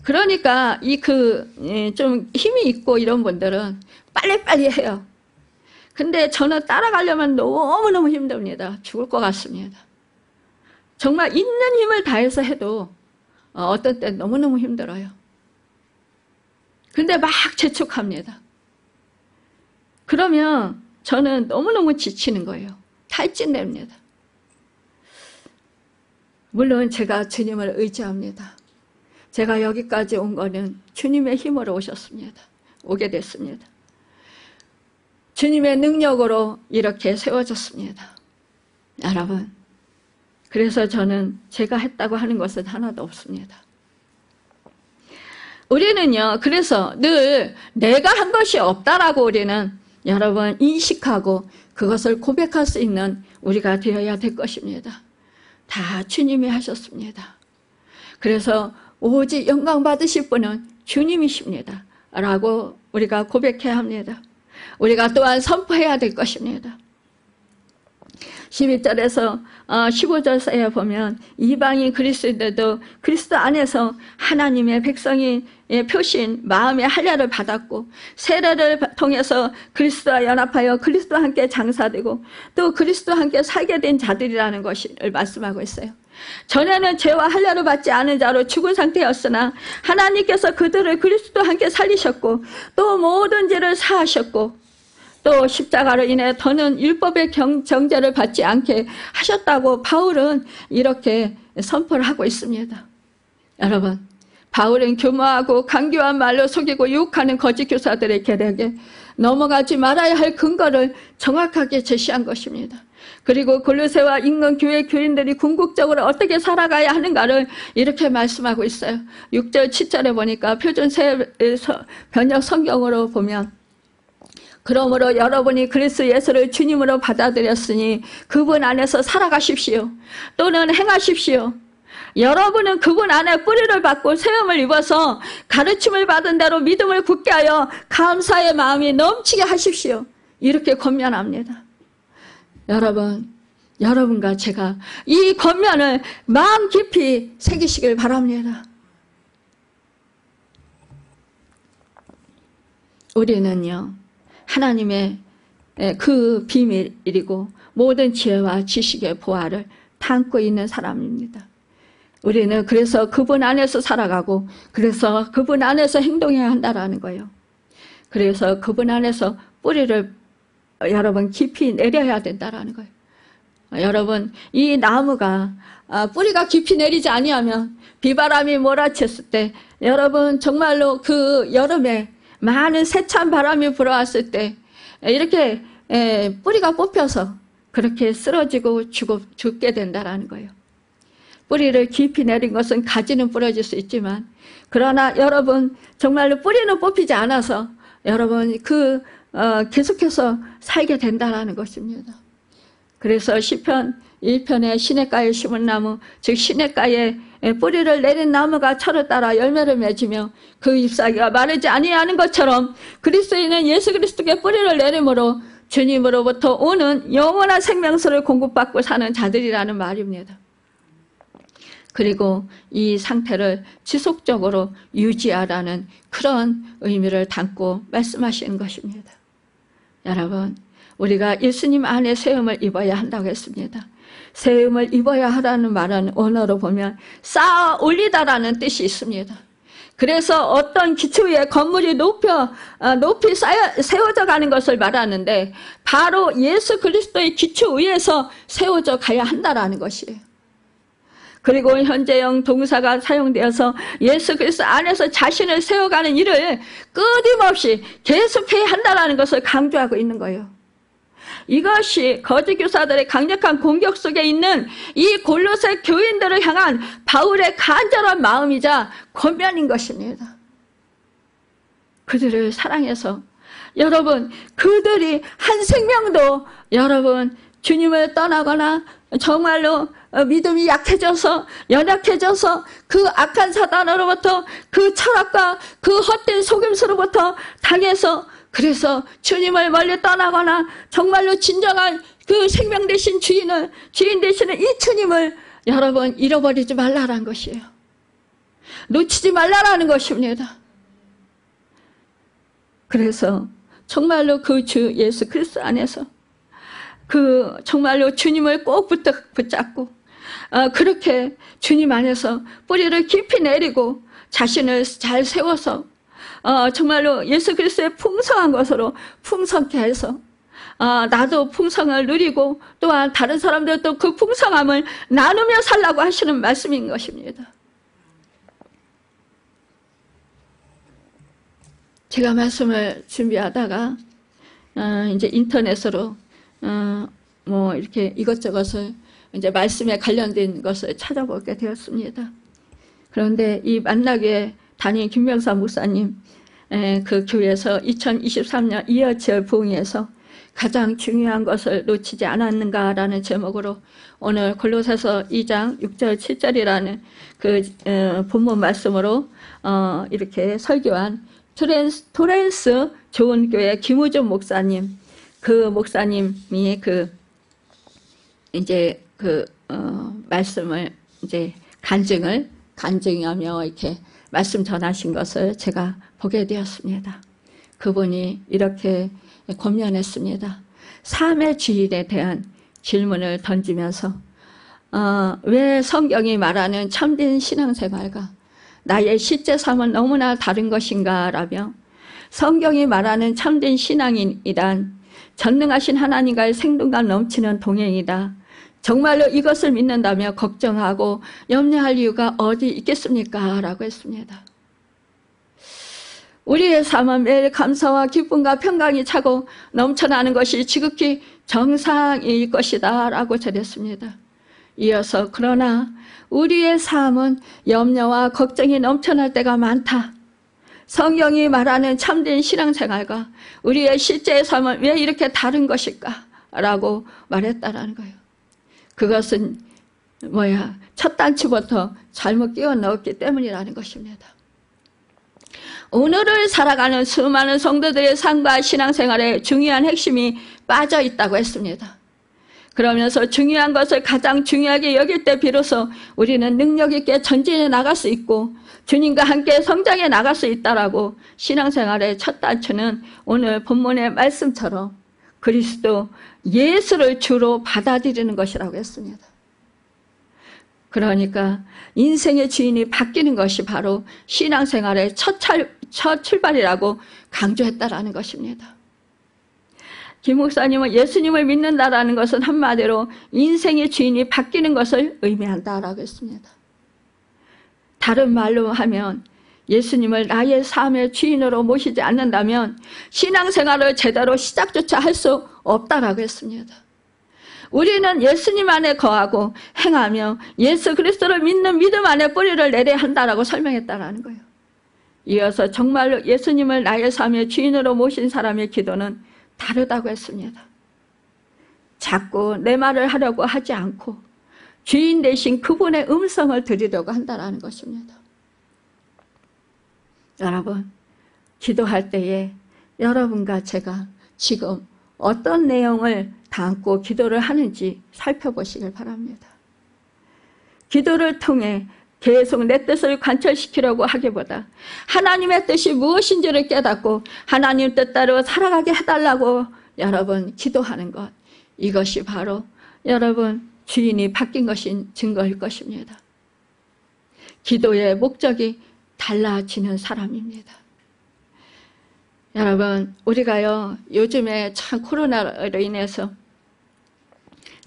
그러니까 좀 힘이 있고 이런 분들은 빨리빨리 해요. 근데 저는 따라가려면 너무너무 힘듭니다. 죽을 것 같습니다. 정말 있는 힘을 다해서 해도 어떤 때 너무너무 힘들어요. 근데 막 재촉합니다. 그러면 저는 너무너무 지치는 거예요. 탈진됩니다. 물론 제가 주님을 의지합니다. 제가 여기까지 온 거는 주님의 힘으로 오게 됐습니다. 주님의 능력으로 이렇게 세워졌습니다. 여러분, 그래서 저는 제가 했다고 하는 것은 하나도 없습니다. 우리는요, 그래서 늘 내가 한 것이 없다라고 우리는 여러분 인식하고 그것을 고백할 수 있는 우리가 되어야 될 것입니다. 다 주님이 하셨습니다. 그래서 오직 영광 받으실 분은 주님이십니다. 라고 우리가 고백해야 합니다. 우리가 또한 선포해야 될 것입니다. 12절에서 15절에 보면 이방인 그리스도인들도 그리스도 안에서 하나님의 백성의 표신 마음의 할례를 받았고 세례를 통해서 그리스도와 연합하여 그리스도와 함께 장사되고 또 그리스도와 함께 살게 된 자들이라는 것을 말씀하고 있어요. 전에는 죄와 할례를 받지 않은 자로 죽은 상태였으나 하나님께서 그들을 그리스도와 함께 살리셨고 또 모든 죄를 사하셨고 또 십자가로 인해 더는 율법의 정죄를 받지 않게 하셨다고 바울은 이렇게 선포를 하고 있습니다. 여러분, 바울은 교묘하고 강교한 말로 속이고 유혹하는 거짓 교사들의 계략에 넘어가지 말아야 할 근거를 정확하게 제시한 것입니다. 그리고 골로새와 인근 교회 교인들이 궁극적으로 어떻게 살아가야 하는가를 이렇게 말씀하고 있어요. 6절 7절에 보니까 표준 새 번역 성경으로 보면 그러므로 여러분이 그리스도 예수를 주님으로 받아들였으니 그분 안에서 살아가십시오. 또는 행하십시오. 여러분은 그분 안에 뿌리를 받고 세움을 입어서 가르침을 받은 대로 믿음을 굳게 하여 감사의 마음이 넘치게 하십시오. 이렇게 권면합니다. 여러분, 여러분과 제가 이 권면을 마음 깊이 새기시길 바랍니다. 우리는요, 하나님의 그 비밀이고 모든 지혜와 지식의 보화를 담고 있는 사람입니다. 우리는 그래서 그분 안에서 살아가고 그래서 그분 안에서 행동해야 한다라는 거예요. 그래서 그분 안에서 뿌리를 여러분 깊이 내려야 된다라는 거예요. 여러분, 이 나무가 뿌리가 깊이 내리지 아니하면 비바람이 몰아쳤을 때 여러분 정말로 그 여름에 많은 세찬 바람이 불어왔을 때 이렇게 뿌리가 뽑혀서 그렇게 쓰러지고 죽게 된다라는 거예요. 뿌리를 깊이 내린 것은 가지는 부러질 수 있지만 그러나 여러분 정말로 뿌리는 뽑히지 않아서 여러분 계속해서 살게 된다라는 것입니다. 그래서 시편 1편에 시냇가에 심은 나무, 즉 시냇가에 뿌리를 내린 나무가 철을 따라 열매를 맺으며 그 잎사귀가 마르지 아니하는 것처럼 그리스도인은 예수 그리스도께 뿌리를 내림으로 주님으로부터 오는 영원한 생명수를 공급받고 사는 자들이라는 말입니다. 그리고 이 상태를 지속적으로 유지하라는 그런 의미를 담고 말씀하시는 것입니다. 여러분, 우리가 예수님 안에 세움을 입어야 한다고 했습니다. 세움을 입어야 하라는 말은 원어로 보면 쌓아 올리다라는 뜻이 있습니다. 그래서 어떤 기초 위에 건물이 높이 세워져 가는 것을 말하는데 바로 예수 그리스도의 기초 위에서 세워져 가야 한다라는 것이에요. 그리고 현재형 동사가 사용되어서 예수 그리스도 안에서 자신을 세워가는 일을 끊임없이 계속해야 한다는 것을 강조하고 있는 거예요. 이것이 거짓 교사들의 강력한 공격 속에 있는 이 골로새 교인들을 향한 바울의 간절한 마음이자 권면인 것입니다. 그들을 사랑해서 여러분 그들이 한 생명도 여러분 주님을 떠나거나 정말로 믿음이 약해져서 연약해져서 그 악한 사단으로부터 그 철학과 그 헛된 속임수로부터 당해서 그래서 주님을 멀리 떠나거나 정말로 진정한 그 생명 되신 주인 되시는 이 주님을 여러분 잃어버리지 말라라는 것이에요. 놓치지 말라라는 것입니다. 그래서 정말로 그 주 예수 그리스도 안에서 그 정말로 주님을 꼭 붙잡고 그렇게 주님 안에서 뿌리를 깊이 내리고 자신을 잘 세워서 정말로 예수 그리스도의 풍성한 것으로 풍성케 해서 나도 풍성을 누리고 또한 다른 사람들도 그 풍성함을 나누며 살라고 하시는 말씀인 것입니다. 제가 말씀을 준비하다가 이제 인터넷으로 뭐 이렇게 이것저것을 이제 말씀에 관련된 것을 찾아보게 되었습니다. 그런데 이 만나교회 담임 김명사 목사님 그 교회에서 2023년 이어지을 부흥회에서 가장 중요한 것을 놓치지 않았는가라는 제목으로 오늘 골로새서 2장 6절 7절이라는 그 본문 말씀으로 이렇게 설교한 토렌스 좋은 교회 김우준 목사님 그 목사님이 이제 말씀을 이제 간증하며 이렇게 말씀 전하신 것을 제가 보게 되었습니다. 그분이 이렇게 권면했습니다. 삶의 주일에 대한 질문을 던지면서 왜 성경이 말하는 참된 신앙생활과 나의 실제 삶은 너무나 다른 것인가 라며 성경이 말하는 참된 신앙인이란 전능하신 하나님과의 생동감 넘치는 동행이다. 정말로 이것을 믿는다며 걱정하고 염려할 이유가 어디 있겠습니까? 라고 했습니다. 우리의 삶은 매일 감사와 기쁨과 평강이 차고 넘쳐나는 것이 지극히 정상일 것이다 라고 전했습니다. 이어서 그러나 우리의 삶은 염려와 걱정이 넘쳐날 때가 많다. 성경이 말하는 참된 신앙생활과 우리의 실제의 삶은 왜 이렇게 다른 것일까? 라고 말했다라는 거예요. 그것은 첫 단추부터 잘못 끼워 넣었기 때문이라는 것입니다. 오늘을 살아가는 수많은 성도들의 삶과 신앙생활에 중요한 핵심이 빠져 있다고 했습니다. 그러면서 중요한 것을 가장 중요하게 여길 때 비로소 우리는 능력 있게 전진해 나갈 수 있고 주님과 함께 성장해 나갈 수 있다라고 신앙생활의 첫 단추는 오늘 본문의 말씀처럼 그리스도 예수를 주로 받아들이는 것이라고 했습니다. 그러니까 인생의 주인이 바뀌는 것이 바로 신앙생활의 첫 출발이라고 강조했다라는 것입니다. 김 목사님은 예수님을 믿는다라는 것은 한마디로 인생의 주인이 바뀌는 것을 의미한다라고 했습니다. 다른 말로 하면 예수님을 나의 삶의 주인으로 모시지 않는다면 신앙생활을 제대로 시작조차 할 수 없다라고 했습니다. 우리는 예수님 안에 거하고 행하며 예수 그리스도를 믿는 믿음 안에 뿌리를 내려야 한다라고 설명했다라는 거예요. 이어서 정말로 예수님을 나의 삶의 주인으로 모신 사람의 기도는 다르다고 했습니다. 자꾸 내 말을 하려고 하지 않고 주인 대신 그분의 음성을 들으려고 한다는 것입니다. 여러분, 기도할 때에 여러분과 제가 지금 어떤 내용을 담고 기도를 하는지 살펴보시길 바랍니다. 기도를 통해 계속 내 뜻을 관철시키려고 하기보다 하나님의 뜻이 무엇인지를 깨닫고 하나님 뜻대로 살아가게 해달라고 여러분 기도하는 것, 이것이 바로 여러분 주인이 바뀐 것인 증거일 것입니다. 기도의 목적이 달라지는 사람입니다. 여러분, 우리가요 요즘에 참 코로나로 인해서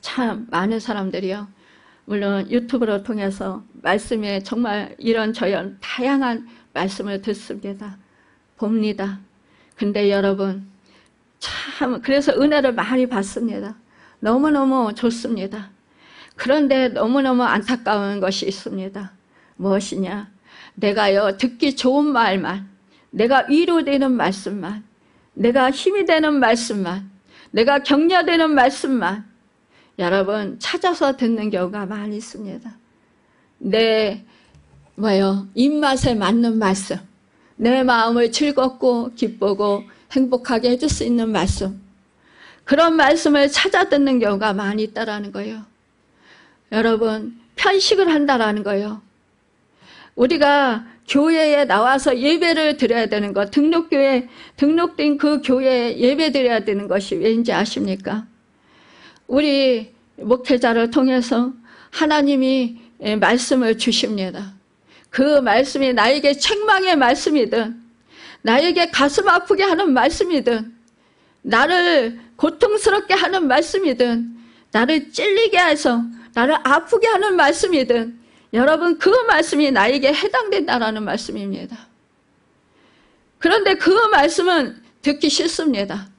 참 많은 사람들이요, 물론 유튜브를 통해서 말씀에 정말 이런저런 다양한 말씀을 듣습니다. 봅니다. 근데 여러분, 참 그래서 은혜를 많이 받습니다. 너무너무 좋습니다. 그런데 너무너무 안타까운 것이 있습니다. 무엇이냐? 내가요 듣기 좋은 말만, 내가 위로되는 말씀만, 내가 힘이 되는 말씀만, 내가 격려되는 말씀만 여러분 찾아서 듣는 경우가 많이 있습니다. 내 입맛에 맞는 말씀, 내 마음을 즐겁고 기쁘고 행복하게 해줄 수 있는 말씀, 그런 말씀을 찾아 듣는 경우가 많이 있다라는 거예요. 여러분, 편식을 한다라는 거예요. 우리가 교회에 나와서 예배를 드려야 되는 것, 등록된 그 교회에 예배 드려야 되는 것이 왠지 아십니까? 우리 목회자를 통해서 하나님이 말씀을 주십니다. 그 말씀이 나에게 책망의 말씀이든 나에게 가슴 아프게 하는 말씀이든 나를 고통스럽게 하는 말씀이든 나를 찔리게 해서 나를 아프게 하는 말씀이든 여러분 그 말씀이 나에게 해당된다라는 말씀입니다. 그런데 그 말씀은 듣기 싫습니다.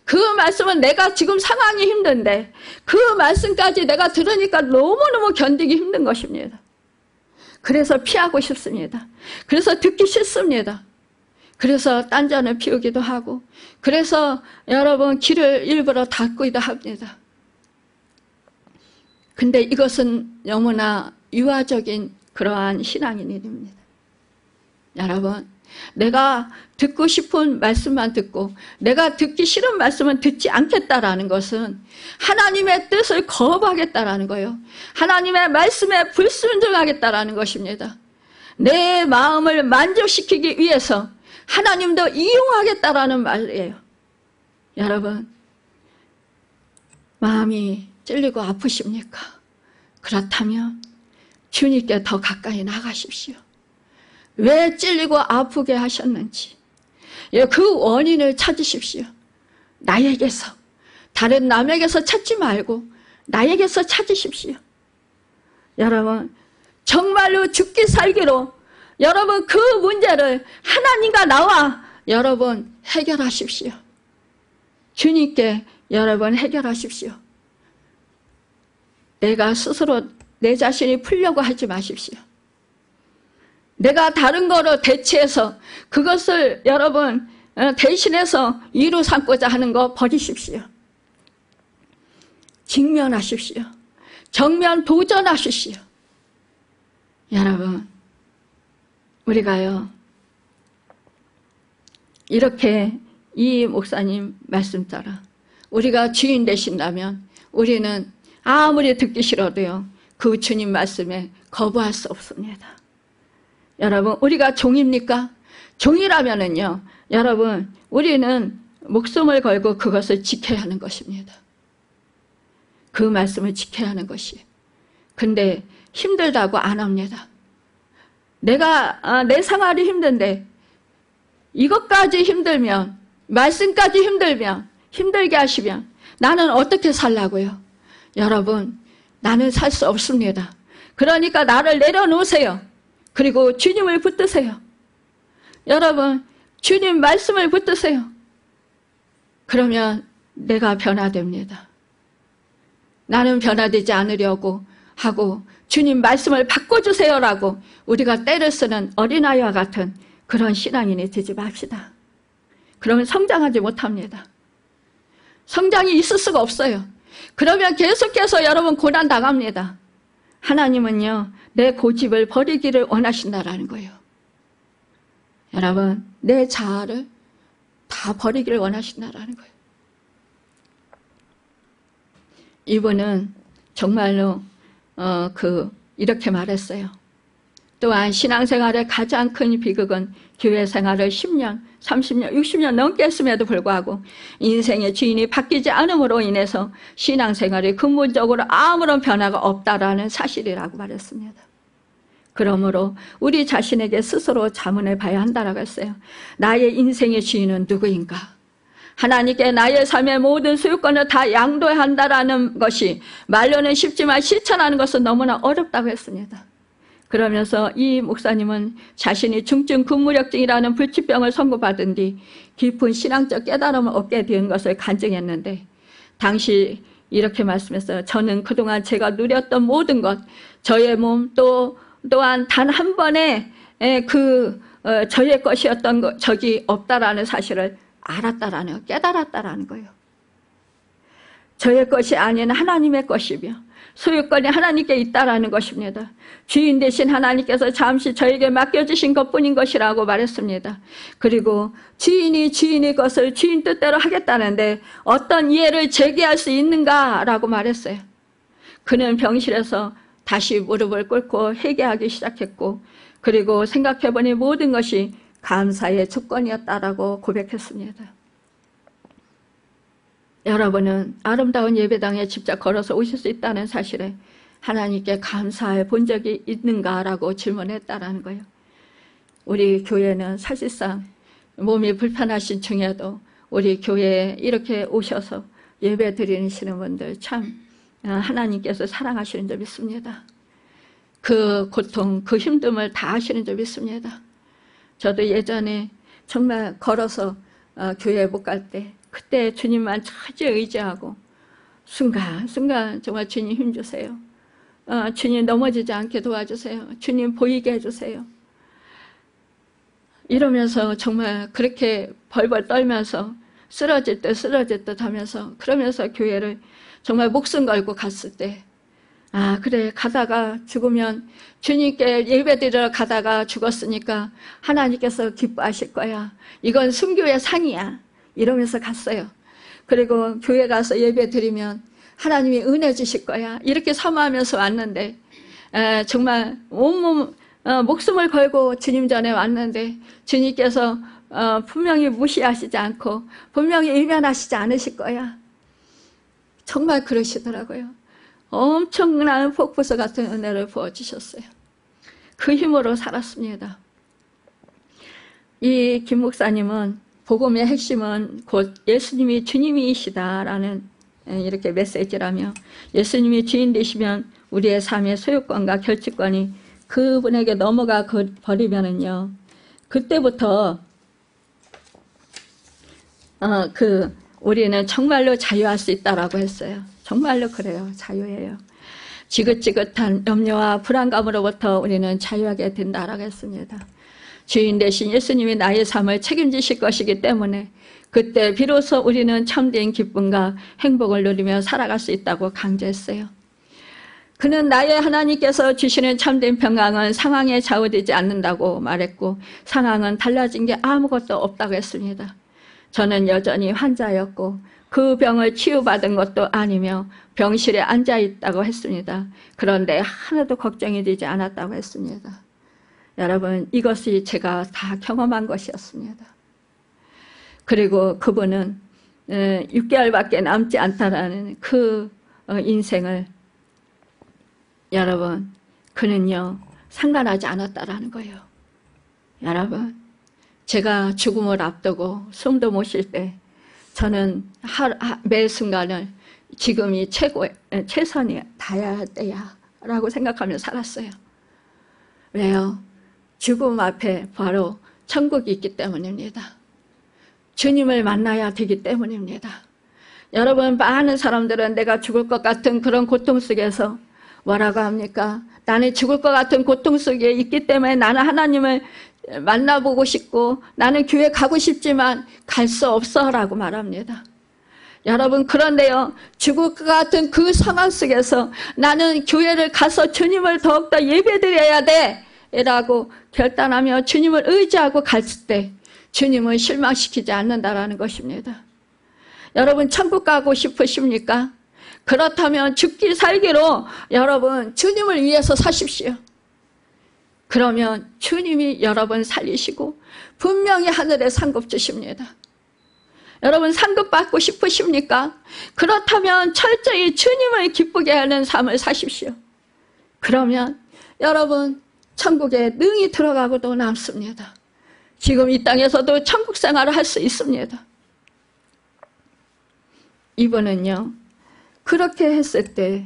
그 말씀은 내가 지금 상황이 힘든데 그 말씀까지 내가 들으니까 너무너무 견디기 힘든 것입니다. 그래서 피하고 싶습니다. 그래서 듣기 싫습니다. 그래서 딴전을 피우기도 하고 그래서 여러분 길을 일부러 닫기도 합니다. 근데 이것은 너무나 유아적인 그러한 신앙인 일입니다. 여러분, 내가 듣고 싶은 말씀만 듣고 내가 듣기 싫은 말씀은 듣지 않겠다라는 것은 하나님의 뜻을 거부하겠다라는 거예요. 하나님의 말씀에 불순종하겠다라는 것입니다. 내 마음을 만족시키기 위해서 하나님도 이용하겠다라는 말이에요. 여러분, 마음이 찔리고 아프십니까? 그렇다면 주님께 더 가까이 나가십시오. 왜 찔리고 아프게 하셨는지 그 원인을 찾으십시오. 나에게서, 다른 남에게서 찾지 말고 나에게서 찾으십시오. 여러분, 정말로 죽기 살기로 여러분 그 문제를 하나님과 나와 여러분 해결하십시오. 주님께 여러분 해결하십시오. 내가 스스로 내 자신이 풀려고 하지 마십시오. 내가 다른 거로 대체해서 그것을 여러분 대신해서 이루 삼고자 하는 거 버리십시오. 직면하십시오. 정면 도전하십시오. 여러분, 우리가요 이렇게 이 목사님 말씀 따라 우리가 주인 되신다면 우리는 아무리 듣기 싫어도요 그 주님 말씀에 거부할 수 없습니다. 여러분, 우리가 종입니까? 종이라면은요 여러분 우리는 목숨을 걸고 그것을 지켜야 하는 것입니다. 그 말씀을 지켜야 하는 것이. 근데 힘들다고 안 합니다. 내가 내 생활이 힘든데 이것까지 힘들면, 말씀까지 힘들면, 힘들게 하시면 나는 어떻게 살라고요? 여러분, 나는 살 수 없습니다. 그러니까 나를 내려놓으세요. 그리고 주님을 붙드세요. 여러분, 주님 말씀을 붙드세요. 그러면 내가 변화됩니다. 나는 변화되지 않으려고 하고 주님 말씀을 바꿔주세요라고 우리가 때를 쓰는 어린아이와 같은 그런 신앙인이 되지 맙시다. 그러면 성장하지 못합니다. 성장이 있을 수가 없어요. 그러면 계속해서 여러분 고난 당합니다. 하나님은요 내 고집을 버리기를 원하신다라는 거예요. 여러분, 내 자아를 다 버리기를 원하신다라는 거예요. 이분은 정말로 이렇게 말했어요. 또한 신앙생활의 가장 큰 비극은 교회 생활을 10년, 30년, 60년 넘게 했음에도 불구하고 인생의 주인이 바뀌지 않음으로 인해서 신앙생활이 근본적으로 아무런 변화가 없다라는 사실이라고 말했습니다. 그러므로 우리 자신에게 스스로 자문해 봐야 한다라고 했어요. 나의 인생의 주인은 누구인가? 하나님께 나의 삶의 모든 소유권을 다 양도해야 한다라는 것이 말로는 쉽지만 실천하는 것은 너무나 어렵다고 했습니다. 그러면서 이 목사님은 자신이 중증 근무력증이라는 불치병을 선고받은 뒤 깊은 신앙적 깨달음을 얻게 된 것을 간증했는데 당시 이렇게 말씀했어요. 저는 그동안 제가 누렸던 모든 것, 저의 몸 또한 단 한 번의 저의 것이었던 적이 없다라는 사실을 알았다라는 거예요. 깨달았다라는 거예요. 저의 것이 아닌 하나님의 것이며 소유권이 하나님께 있다라는 것입니다. 주인 대신 하나님께서 잠시 저에게 맡겨주신 것뿐인 것이라고 말했습니다. 그리고 주인이 것을 주인 뜻대로 하겠다는데 어떤 이해를 제기할 수 있는가라고 말했어요. 그는 병실에서 다시 무릎을 꿇고 회개하기 시작했고 그리고 생각해보니 모든 것이 감사의 조건이었다라고 고백했습니다. 여러분은 아름다운 예배당에 직접 걸어서 오실 수 있다는 사실에 하나님께 감사해 본 적이 있는가라고 질문했다라는 거예요. 우리 교회는 사실상 몸이 불편하신 중에도 우리 교회에 이렇게 오셔서 예배 드리시는 분들 참 하나님께서 사랑하시는 줄 믿습니다. 그 고통, 그 힘듦을 다 아시는 줄 믿습니다. 저도 예전에 정말 걸어서 교회에 못 갈 때 그때 주님만 차지 의지하고 순간 정말 주님 힘주세요. 주님 넘어지지 않게 도와주세요. 주님 보이게 해주세요. 이러면서 정말 그렇게 벌벌 떨면서 쓰러질 듯 하면서 그러면서 교회를 정말 목숨 걸고 갔을 때 아, 그래, 가다가 죽으면 주님께 예배드리러 가다가 죽었으니까 하나님께서 기뻐하실 거야. 이건 순교의 상이야. 이러면서 갔어요. 그리고 교회 가서 예배드리면 하나님이 은혜 주실 거야. 이렇게 사모하면서 왔는데 정말 온몸 목숨을 걸고 주님 전에 왔는데 주님께서 분명히 무시하시지 않고 분명히 일면하시지 않으실 거야. 정말 그러시더라고요. 엄청난 폭포수 같은 은혜를 부어주셨어요. 그 힘으로 살았습니다. 이 김 목사님은 복음의 핵심은 곧 예수님이 주님이시다라는 이렇게 메시지라며 예수님이 주인 되시면 우리의 삶의 소유권과 결집권이 그분에게 넘어가 버리면은요, 그때부터 우리는 정말로 자유할 수 있다라고 했어요. 정말로 그래요. 자유예요. 지긋지긋한 염려와 불안감으로부터 우리는 자유하게 된다라고 했습니다. 주인 대신 예수님이 나의 삶을 책임지실 것이기 때문에 그때 비로소 우리는 참된 기쁨과 행복을 누리며 살아갈 수 있다고 강조했어요. 그는 나의 하나님께서 주시는 참된 평강은 상황에 좌우되지 않는다고 말했고 상황은 달라진 게 아무것도 없다고 했습니다. 저는 여전히 환자였고 그 병을 치유받은 것도 아니며 병실에 앉아있다고 했습니다. 그런데 하나도 걱정이 되지 않았다고 했습니다. 여러분, 이것이 제가 다 경험한 것이었습니다. 그리고 그분은 6개월밖에 남지 않다라는 그 인생을 여러분, 그는요 상관하지 않았다라는 거예요. 여러분, 제가 죽음을 앞두고 숨도 못 쉴 때 저는 매 순간을 지금이 최선이 다야 때야 라고 생각하며 살았어요. 왜요? 죽음 앞에 바로 천국이 있기 때문입니다. 주님을 만나야 되기 때문입니다. 여러분, 많은 사람들은 내가 죽을 것 같은 그런 고통 속에서 뭐라고 합니까? 나는 죽을 것 같은 고통 속에 있기 때문에 나는 하나님을 만나보고 싶고 나는 교회 가고 싶지만 갈 수 없어 라고 말합니다. 여러분, 그런데요, 죽을 것 같은 그 상황 속에서 나는 교회를 가서 주님을 더욱더 예배드려야 돼 라고 결단하며 주님을 의지하고 갔을 때 주님을 실망시키지 않는다라는 것입니다. 여러분, 천국 가고 싶으십니까? 그렇다면 죽기 살기로 여러분 주님을 위해서 사십시오. 그러면 주님이 여러분 살리시고 분명히 하늘에 상급 주십니다. 여러분, 상급 받고 싶으십니까? 그렇다면 철저히 주님을 기쁘게 하는 삶을 사십시오. 그러면 여러분 천국에 능히 들어가고도 남습니다. 지금 이 땅에서도 천국 생활을 할 수 있습니다. 이분은요, 그렇게 했을 때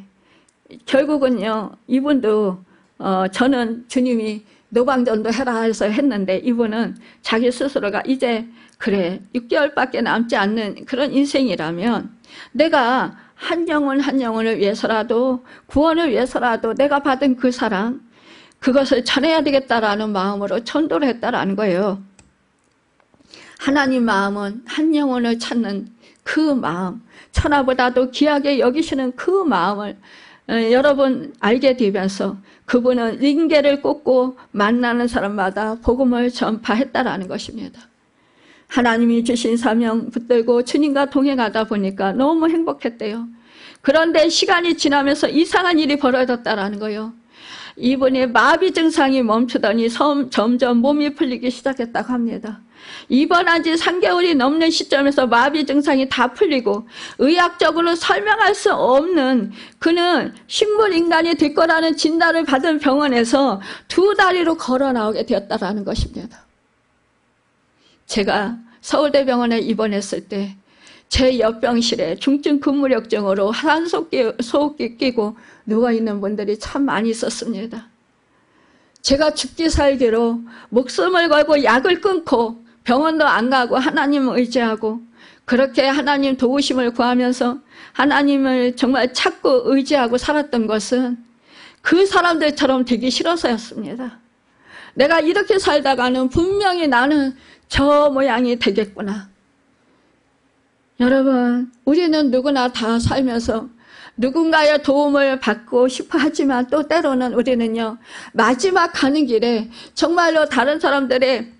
결국은요, 이분도 저는 주님이 노방전도 해라 해서 했는데 이분은 자기 스스로가 이제 그래 6개월밖에 남지 않는 그런 인생이라면 내가 한 영혼 한 영혼을 위해서라도 구원을 위해서라도 내가 받은 그 사랑 그것을 전해야 되겠다라는 마음으로 전도를 했다라는 거예요. 하나님 마음은 한 영혼을 찾는 그 마음, 천하보다도 귀하게 여기시는 그 마음을 여러분 알게 되면서 그분은 링게를 꽂고 만나는 사람마다 복음을 전파했다라는 것입니다. 하나님이 주신 사명 붙들고 주님과 동행하다 보니까 너무 행복했대요. 그런데 시간이 지나면서 이상한 일이 벌어졌다라는 거예요. 이분의 마비 증상이 멈추더니 점점 몸이 풀리기 시작했다고 합니다. 입원한 지 3개월이 넘는 시점에서 마비 증상이 다 풀리고 의학적으로 설명할 수 없는 그는 식물인간이 될 거라는 진단을 받은 병원에서 2다리로 걸어 나오게 되었다라는 것입니다. 제가 서울대병원에 입원했을 때 제 옆병실에 중증 근무력증으로 산소호흡기 끼고 누워있는 분들이 참 많이 있었습니다. 제가 죽기 살기로 목숨을 걸고 약을 끊고 병원도 안 가고 하나님을 의지하고 그렇게 하나님 도우심을 구하면서 하나님을 정말 찾고 의지하고 살았던 것은 그 사람들처럼 되기 싫어서였습니다. 내가 이렇게 살다가는 분명히 나는 저 모양이 되겠구나. 여러분, 우리는 누구나 다 살면서 누군가의 도움을 받고 싶어 하지만 또 때로는 우리는요, 마지막 가는 길에 정말로 다른 사람들의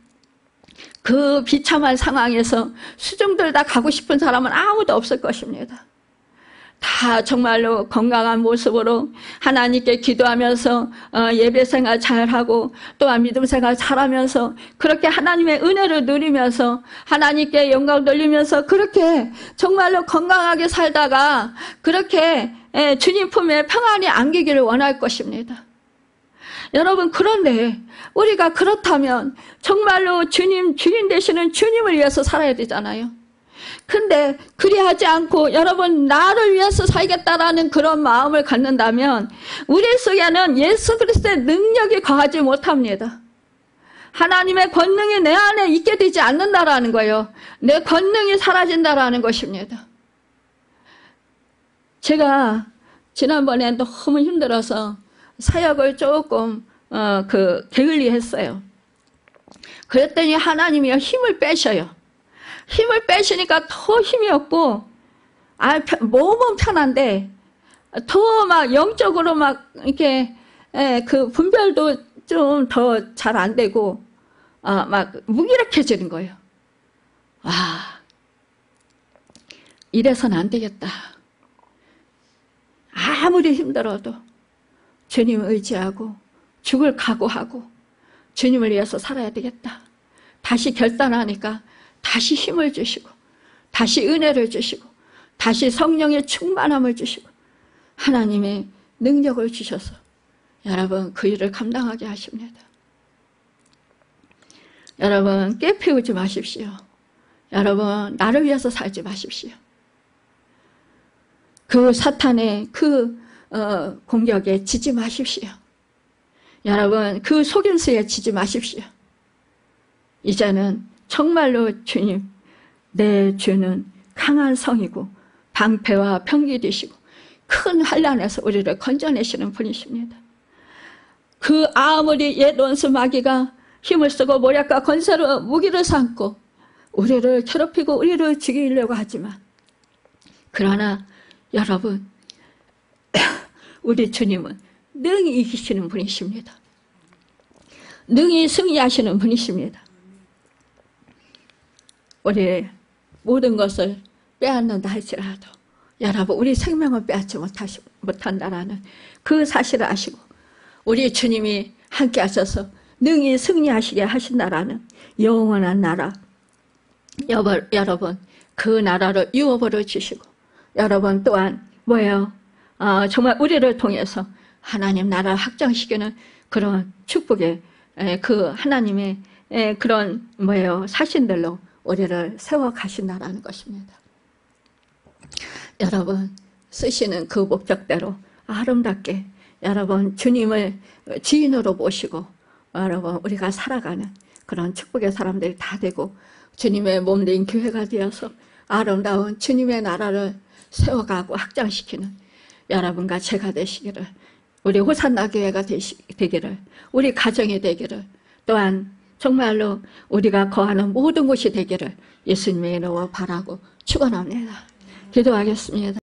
그 비참한 상황에서 수종들 다 가고 싶은 사람은 아무도 없을 것입니다. 다 정말로 건강한 모습으로 하나님께 기도하면서 예배생활 잘하고 또한 믿음생활 잘하면서 그렇게 하나님의 은혜를 누리면서 하나님께 영광 돌리면서 그렇게 정말로 건강하게 살다가 그렇게 주님 품에 평안히 안기기를 원할 것입니다. 여러분, 그런데 우리가 그렇다면 정말로 주님 되시는 주님을 위해서 살아야 되잖아요. 근데 그리하지 않고 여러분 나를 위해서 살겠다라는 그런 마음을 갖는다면 우리 속에는 예수 그리스도의 능력이 거하지 못합니다. 하나님의 권능이 내 안에 있게 되지 않는다라는 거예요. 내 권능이 사라진다라는 것입니다. 제가 지난번에 너무 힘들어서 사역을 조금 게을리했어요. 그랬더니 하나님이 힘을 빼셔요. 힘을 빼시니까 더 힘이 없고, 몸은 편한데, 더 막 영적으로 막 이렇게, 그 분별도 좀 더 잘 안 되고, 막 무기력해지는 거예요. 이래서는 안 되겠다. 아무리 힘들어도 주님 의지하고, 죽을 각오하고, 주님을 위해서 살아야 되겠다. 다시 결단하니까, 다시 힘을 주시고 다시 은혜를 주시고 다시 성령의 충만함을 주시고 하나님의 능력을 주셔서 여러분 그 일을 감당하게 하십니다. 여러분 깨피우지 마십시오. 여러분 나를 위해서 살지 마십시오. 그 사탄의 그 공격에 지지 마십시오. 여러분 그 속임수에 지지 마십시오. 이제는 정말로 주님, 내 주는 강한 성이고 방패와 병기 되시고 큰 환난에서 우리를 건져내시는 분이십니다. 그 아무리 옛 원수 마귀가 힘을 쓰고 모략과 권세로 무기를 삼고 우리를 괴롭히고 우리를 죽이려고 하지만 그러나 여러분 우리 주님은 능히 이기시는 분이십니다. 능히 승리하시는 분이십니다. 우리 모든 것을 빼앗는다 할지라도 여러분 우리 생명을 빼앗지 못한다라는 그 사실을 아시고 우리 주님이 함께 하셔서 능히 승리하시게 하신다라는 영원한 나라 여러분 그 나라를 유업으로 주시고 여러분 또한 뭐예요? 정말 우리를 통해서 하나님 나라를 확장시키는 그런 축복의 그 하나님의 그런 뭐예요? 사신들로 우리를 세워가신다라는 것입니다. 여러분 쓰시는 그 목적대로 아름답게 여러분 주님을 지인으로 모시고 여러분 우리가 살아가는 그런 축복의 사람들이 다 되고 주님의 몸된 교회가 되어서 아름다운 주님의 나라를 세워가고 확장시키는 여러분과 제가 되시기를 우리 호산나 교회가 되기를 우리 가정이 되기를 또한 정말로 우리가 거하는 모든 곳이 되기를 예수님의 이름으로 바라고 축원합니다. 기도하겠습니다.